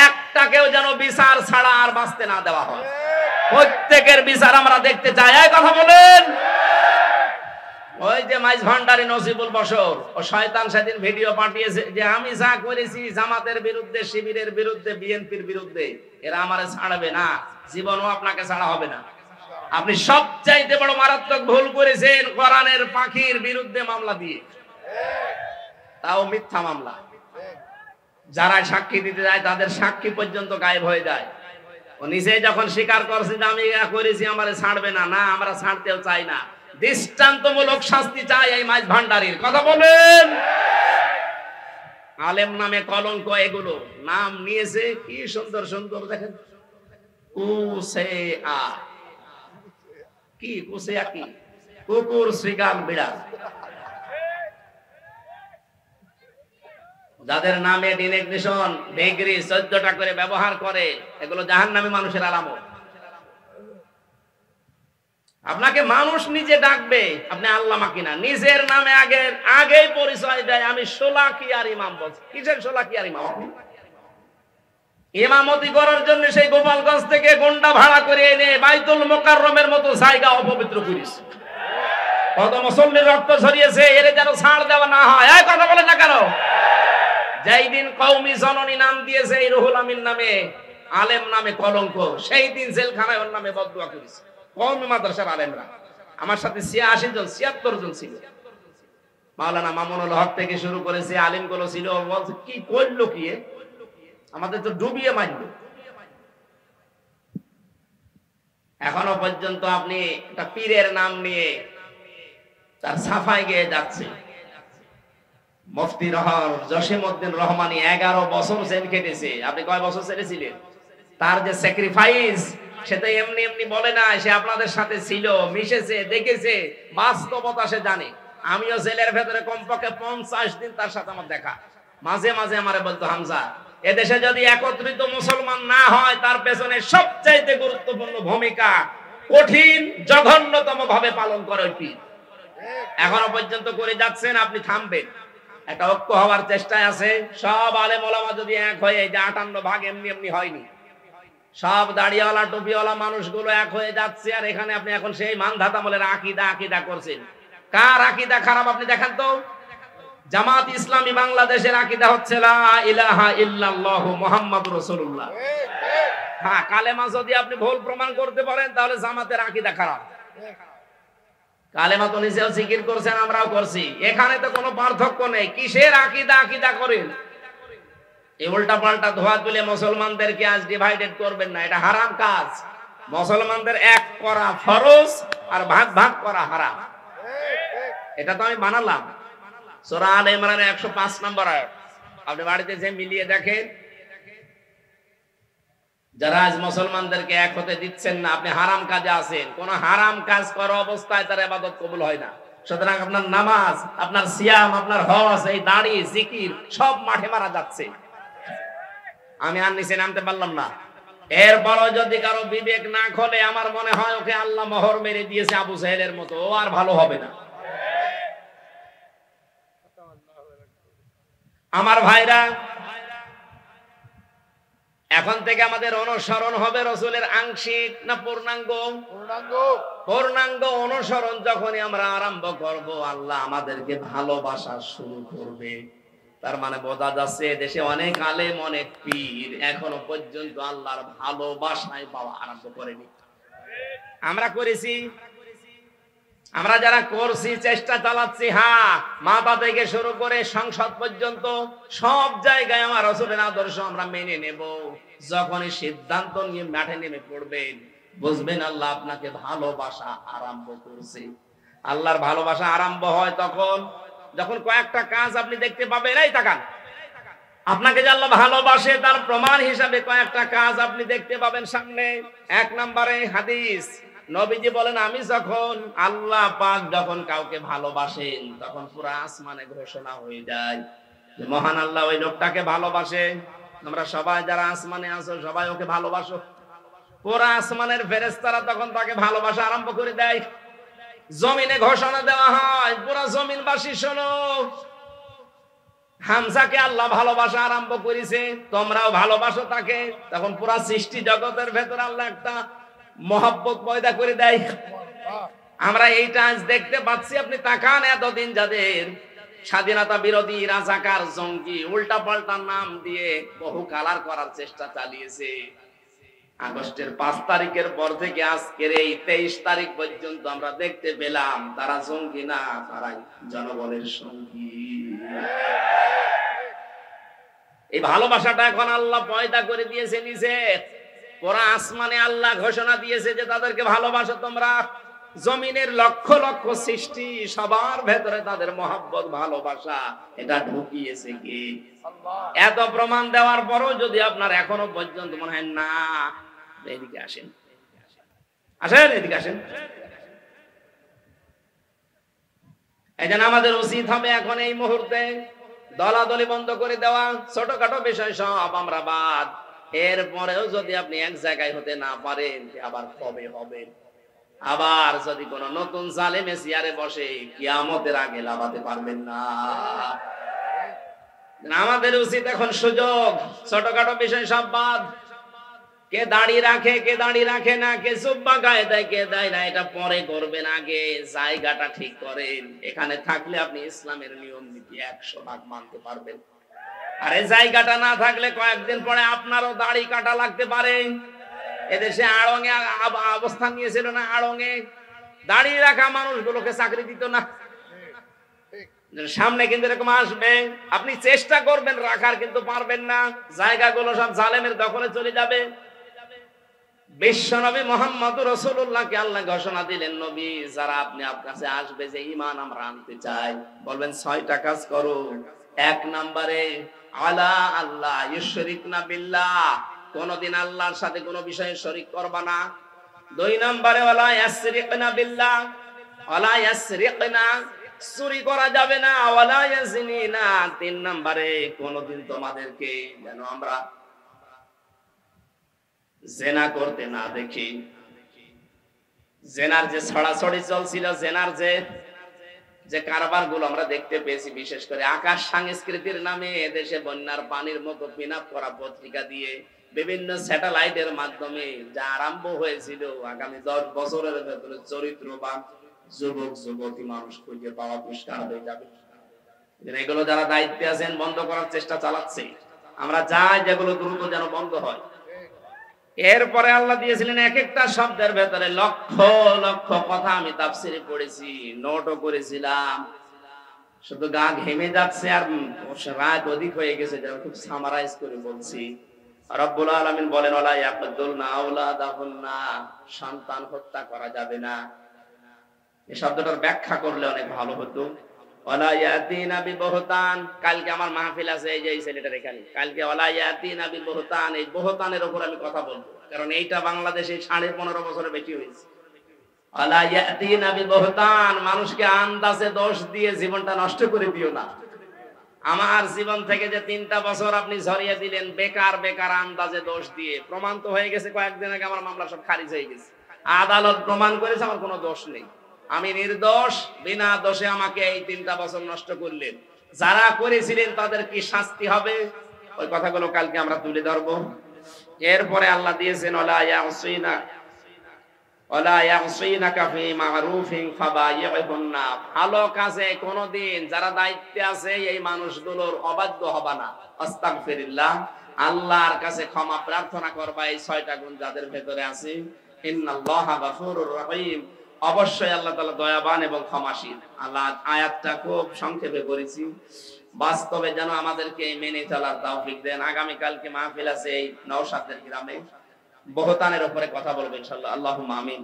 একটাকেও যেন বিচার ছাড়া আর বাঁচতে না দেওয়া হয়। প্রত্যেকের বিচার আমরা দেখতে চাই। এই কথা বলেন। ওই যে মাইজ ভান্ডারী নজিবুল বশর, ও শয়তান সেদিন ভিডিও পাঠিয়েছে যে আমি যা করেছি জামাতের বিরুদ্ধে, শিবিরের বিরুদ্ধে, বিএনপির বিরুদ্ধে, এরা আমারে ছাড়বে না, জীবনও আপনাকে ছাড়া হবে না। আপনি সবচাইতে বড় মারাত্মক ভুল করেছেন কোরআনের পাখির বিরুদ্ধে মামলা দিয়ে, তাও মিথ্যা মামলা। যারা সাক্ষী দিতে যায় তাদের সাক্ষী পর্যন্ত গায়েব হয়ে যায়। ও নিজে যখন স্বীকার করছে যে আমি এটা করেছি, আমারে ছাড়বে না, না আমরা ছাড়তেও চাই না, দৃষ্টান্তমূলক শাস্তি চাই এই মাইজ ভান্ডারীর। কথা বলেন। আলেম নামে কলঙ্ক, এগুলো নাম নিয়েছে কি সুন্দর সুন্দর, দেখেন কুসেআ, কি কুসেআ, কি কুকুর, শ্রীগাল, বিড়াল। যাদের নামে ডিনেগনেশন ডিগ্রি 14টা করে ব্যবহার করে, এগুলো জাহান্নামী মানুষের আলামত। আপনাকে মানুষ নিজে ডাকবে, আপনি আল্লামা কিনা, নিজের নামে আগেই পরিচয় দেয় আমি শোলাকিয়ার ইমাম। বলছে কিসের শোলাকিয়ার ইমাম? ইমামতি করার জন্য সেই গোপালগঞ্জ থেকে গন্ডা ভাড়া করে এনে বাইতুল মোকাররমের মতো জায়গা অপবিত্র করেছে। কত মুসল্লির রক্ত ঝরিয়েছে, এর যেন ছাড় দেওয়া না হয়। এই কথা বলে না কেন? যেই দিন কওমি জননী নাম দিয়েছে এই রুহুল আমিন নামে, আলেম নামে কলঙ্ক, সেই দিন জেলখানায় ওর নামে বদদুয়া করেছে কওমি মাদ্রাসার আলেমরা। আমার সাথে 86 জন 76 জন ছিল। মাওলানা মামুনুল হক থেকে শুরু করেছে, আলেম গুলো ছিল। বলছে কি করলো, কি আমাদের তো ডুবিয়ে মারলো। এখনো পর্যন্ত আপনি একটা পীরের নাম নিয়ে তার সাফাই গিয়ে যাচ্ছে। মুফতি জসিমউদ্দিন রহমানী 11 বছর জেল খেটেছে। আপনি কয় বছর ছেড়েছিলেন? তার যে স্যাক্রিফাইস, সে তো এমনি এমনি বলে না, সে আপনাদের সাথে ছিল, মিশেছে, দেখেছে, বাস্তবতা সে জানে। আমিও জেলের ভেতরে কমপক্ষে 50 দিন তার সাথে আমার দেখা। মাঝে মাঝে আমারে বলতো, হামজা, এদেশে যদি একত্রিত মুসলমান না হয়, তার পেছনে সবচাইতে গুরুত্বপূর্ণ ভূমিকা কঠিন জঘন্যতম ভাবে পালন করে ওই পীর। এখনো পর্যন্ত করে যাচ্ছেন, আপনি থামবেন। একটা ঐক্য হওয়ার চেষ্টায় আছে। সব আলেম ওলামা যদি এক হয়ে, যে 58 ভাগ এমনি এমনি হয়নি, সব দাড়িওয়ালা টুপিওয়ালা মানুষগুলো এক হয়ে যাচ্ছে। আর এখানে আপনি এখন সেই মানধাতা আমলের আকীদা করছেন। কার আকীদা খারাপ আপনি দেখেন তো। জামাত ইসলামী বাংলাদেশের আকীদা হচ্ছে লা ইলাহা ইল্লাল্লাহু মুহাম্মাদুর রাসূলুল্লাহ। হ্যাঁ, কালেমা যদি আপনি ভুল প্রমাণ করতে পারেন, তাহলে জামাতের আকীদা খারাপ। কালেমা তো নিজেও জিকির করছেন, আমরাও করছি, এখানে তো কোনো পার্থক্য নেই। কিসের আকীদা করেন? এই উল্টা পাল্টা ধোয়া তুলে মুসলমানদেরকে আজ ডিভাইডেড করবেন না, এটা হারাম কাজ। মুসলমানদের এক করা ফরজ, আর ভাগ ভাগ করা হারাম। এটা তো আমি বানালাম। সূরা আলে ইমরানের 105 নম্বর আয়াত, আপনি বাড়িতে যে মিলিয়ে দেখেন। যারা আজ মুসলমানদেরকে এক হতে দিচ্ছেন না, আপনি হারাম কাজে আছেন। কোন হারাম কাজ করা অবস্থায় তার ইবাদত কবুল হয় না। সুতরাং আপনার নামাজ, আপনার সিয়াম, আপনার হজ, এই দাড়ি, জিকির সব মাঠে মারা যাচ্ছে। আমি আর নিচে নামতে পারলাম না। এরপরও যদি কারো বিবেক না খোলে, আমার মনে হয় ওকে আল্লাহ মোহর মেরে দিয়েছে আবু জাহেলের মতো, ও আর ভালো হবে না। আমার ভাইরা, এখন থেকে আমাদের অনুসরণ হবে রাসূলের আংশিক না পূর্ণাঙ্গ? পূর্ণাঙ্গ অনুসরণ যখনই আমরা আরম্ভ করব, আল্লাহ আমাদেরকে ভালোবাসা শুরু করবে। তার মানে বোঝা যাচ্ছে, দেশে অনেক আলেম, অনেক পীর এখনো পর্যন্ত আল্লাহর ভালোবাসায় পাওয়া আরম্ভ করেনি। আমরা করেছি, আমরা যারা করছি, চেষ্টা চালাচ্ছি। হ্যাঁ, মাথা থেকে শুরু করে সংসদ পর্যন্ত সব জায়গায় আমার রাসূলের আদর্শ আমরা মেনে নেব। যখনই সিদ্ধান্ত নিয়ে মাঠে নেমে পড়বেন, বুঝবেন আল্লাহ আপনাকে ভালোবাসা আরম্ভ করছে। আল্লাহর ভালোবাসা আরম্ভ হয় তখন যখন কয়েকটা কাজ আপনি দেখতে পাবেন। এই তাকান, আপনাকে যে আল্লাহ ভালোবাসে তার প্রমাণ হিসাবে কয়েকটা কাজ আপনি দেখতে পাবেন সামনে। 1 নম্বরে হাদিস, নবীজি বলেন, আমি যখন, আল্লাহ পাক যখন কাউকে ভালোবাসেন, তখন পুরো আসমানে ঘোষণা হয়ে যায় যে মহান আল্লাহ ওই লোকটাকে ভালোবাসে। আমরা সবাই যারা আসমানে আছো, সবাই ওকে ভালোবাসো। পুরো আসমানের ফেরেশতারা তখন তাকে ভালোবাসা আরম্ভ করে দেয়। জমিনে ঘোষণা দেওয়া হয়, পুরো জমিনবাসী শোনো, হামজাকে আল্লাহ ভালোবাসা আরম্ভ করেছে, তোমরাও ভালোবাসো তাকে। তখন পুরো সৃষ্টি জগতের ভেতর আল্লাহ একটা মহব্বত পয়দা করে দেয়। আমরা এইটা আজ দেখতে পাচ্ছি। আপনি তাকান, এতদিন যাদের স্বাধীনতা বিরোধী, রাজাকার, জঙ্গি, উল্টা পাল্টা নাম দিয়ে বহু কালার করার চেষ্টা চালিয়েছে, আগস্টের 5 তারিখের পর থেকে আজকের এই 23 তারিখ পর্যন্ত আমরা দেখতে পেলাম তারা জঙ্গি না, তারাই জনগণের সঙ্গী। এই ভালোবাসাটা এখন আল্লাহ পয়দা করে দিয়েছে নিজে। পুরা আসমানে আল্লাহ ঘোষণা দিয়েছে যে তাদেরকে ভালোবাসো তোমরা। জমিনের লক্ষ লক্ষ সৃষ্টি, সবার ভেতরে তাদের মহব্বত, ভালোবাসা, এটা ঢুকিয়েছে কি আল্লাহ। এত প্রমাণ দেওয়ার পরও যদি আপনার এখনো পর্যন্ত মনে হয় না, এদিকে আসেন, আসেন, এদিকে আসেন। এই জন্য আমাদের উচিত হবে এখন এই মুহূর্তে দলাদলি বন্ধ করে দেওয়া। ছোটখাটো বিষয় সব আমরা বাদ। এরপরেও যদি আপনি এক জায়গায় হতে না পারেন, আবার কবে হবে? আবার যদি কোন নতুন জালেমে চেয়ারে বসে, কিয়ামতের আগে লাভাতে পারবেন না। আমাদের উচিত এখন সুযোগ, ছোটখাটো বিষয় সব বাদ। কে দাড়ি রাখে, কে দাড়ি রাখে না, কে জুব্বা গায়ে দেয়, কে দেয় না, এটা পরে করবেন। আগে জায়গাটা ঠিক করেন। এখানে থাকলে আপনি ইসলামের নিয়ম নীতি 100% মানতে পারবেন। আর এই জায়গাটা না থাকলে কয়েকদিন পরে আপনারও দাড়ি কাটা লাগতে পারে। এদেশে আড়ঙে অবস্থান নিয়েছিল না, আড়ঙে দাড়ি রাখা মানুষগুলোকে চাকরি দিত না। সামনে কিন্তু এরকম আসবে, আপনি চেষ্টা করবেন রাখার, কিন্তু পারবেন না। জায়গাগুলো সব জালেমের দখলে চলে যাবে। বিশ্বনবী মুহাম্মদুর রাসূলুল্লাহকে আল্লাহ ঘোষণা দিলেন, নবী, যারা আপনি আপনার কাছে আসবে যে ঈমান আমরা আনতে চাই, বলবেন 6টা কাজ করো। 1 নম্বরে, আলা আল্লাহ ইউশরিকনা বিল্লাহ, কোনদিন আল্লাহর সাথে কোনো বিষয়ে শরীক করবা না। 2 নম্বরে ওয়ালা ইয়াসরিকনা বিল্লাহ, ওয়ালা ইয়াসরিকনা, চুরি করা যাবে না, ওয়ালা ইয়াজিনিনা। 3 নম্বরে কোনদিন তোমাদেরকে যেন আমরা জেনা করতে না দেখি। জেনার যে ছড়াছড়ি চলছিল, জেনার যে কারবার গুলো আমরা দেখতে পেয়েছি, বিশেষ করে আকাশ সংস্কৃতির নামে এদেশে বন্যার পানির মতো পিন আপ করা পত্রিকা দিয়ে বিভিন্ন স্যাটেলাইটের মাধ্যমে যা আরম্ভ হয়েছিল, আগামী 10 বছরের ভেতরে চরিত্রবান যুবক যুবতী মানুষ খুঁজে পাওয়া দুষ্কার হয়ে যাবে। এগুলো যারা দায়িত্বে আছেন বন্ধ করার চেষ্টা চালাচ্ছে। আমরা চাই যেগুলো দ্রুত যেন বন্ধ হয়। এরপরে আল্লাহ দিয়েছিলেন এক একটা শব্দের ভেতরে লক্ষ লক্ষ কথা। আমি তাফসিরে পড়েছি, নোটও করেছিলাম, শুধু গা ঘেমে যাচ্ছে আর রাত অধিক হয়ে গেছে, যেন খুব সামারাইজ করে বলছি। রব্বুল আলামিন বলেন ওয়ালা ইয়াকতুলনা আওলাদাহুন্না, সন্তান হত্যা করা যাবে না। এই শব্দটার ব্যাখ্যা করলে অনেক ভালো হতো। ওয়ালা ইয়াতিনা বিবহতান, কালকে আমার মাহফিল আছে, এই যে এই ছেলেটার এখানে, কালকে ওয়ালা ইয়াতিনা বিবহতান, এই বহতানের উপর আমি কথা বলবো, কারণ এইটা বাংলাদেশে 15.5 বছরে বেশি হয়েছে। ওয়ালা ইয়াতিনা বিবহতান, মানুষকে আন্দাজে দোষ দিয়ে জীবনটা নষ্ট করে দিও না। আমার জীবন থেকে যে 3টা বছর আপনি ঝরিয়ে দিলেন বেকার বেকার আন্দাজে দোষ দিয়ে, প্রমাণ তো হয়ে গেছে, কয়েকদিন আগে আমার মামলা সব খারিজ হয়ে গেছে, আদালত প্রমাণ করেছে আমার কোনো দোষ নেই, আমি নির্দোষ, বিনা দোষে আমাকে এই 3টা বছর নষ্ট করলেন। যারা করেছিলেন তাদের কি শাস্তি হবে, ওই কথাগুলো কালকে আমরা তুলে ধরবো। এরপরে আল্লাহ দিয়েছেন ওয়ালা ইয়াসিনা, ওয়ালা ইয়াসিনাকা ফি মারুফিন ফাবাইহুন্না, ভালো কাজে কোনদিন যারা দায়িত্বে আছে এই মানুষগুলোর অবাধ্য হবা না। আস্তাগফিরুল্লাহ, আল্লাহর কাছে ক্ষমা প্রার্থনা করবা এই 6টা গুণ যাদের ভেতরে আছে। ইন্নাল্লাহা গফুরুর রহিম, অবশ্যই আল্লাহ তাআলা দয়াবান এবং ক্ষমাশীল। আল্লাহ আয়াতটা খুব সংক্ষেপে করেছি, বাস্তবে যেন আমাদেরকে মেনে চলার তৌফিক দেন। আগামী কালকে মাহফিল আছে এই নওশাদের গ্রামে, বহতানের উপরে কথা বলবো ইনশাআল্লাহ। আল্লাহুম্মা আমিন।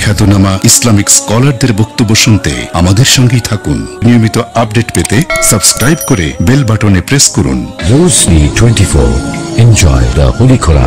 খ্যাতনামা ইসলামিক স্কলারদের বক্তব্য শুনতে আমাদের সঙ্গেই থাকুন। নিয়মিত আপডেট পেতে সাবস্ক্রাইব করে বেল বাটনে প্রেস করুন। Roshni 24, enjoy the Holy Quran.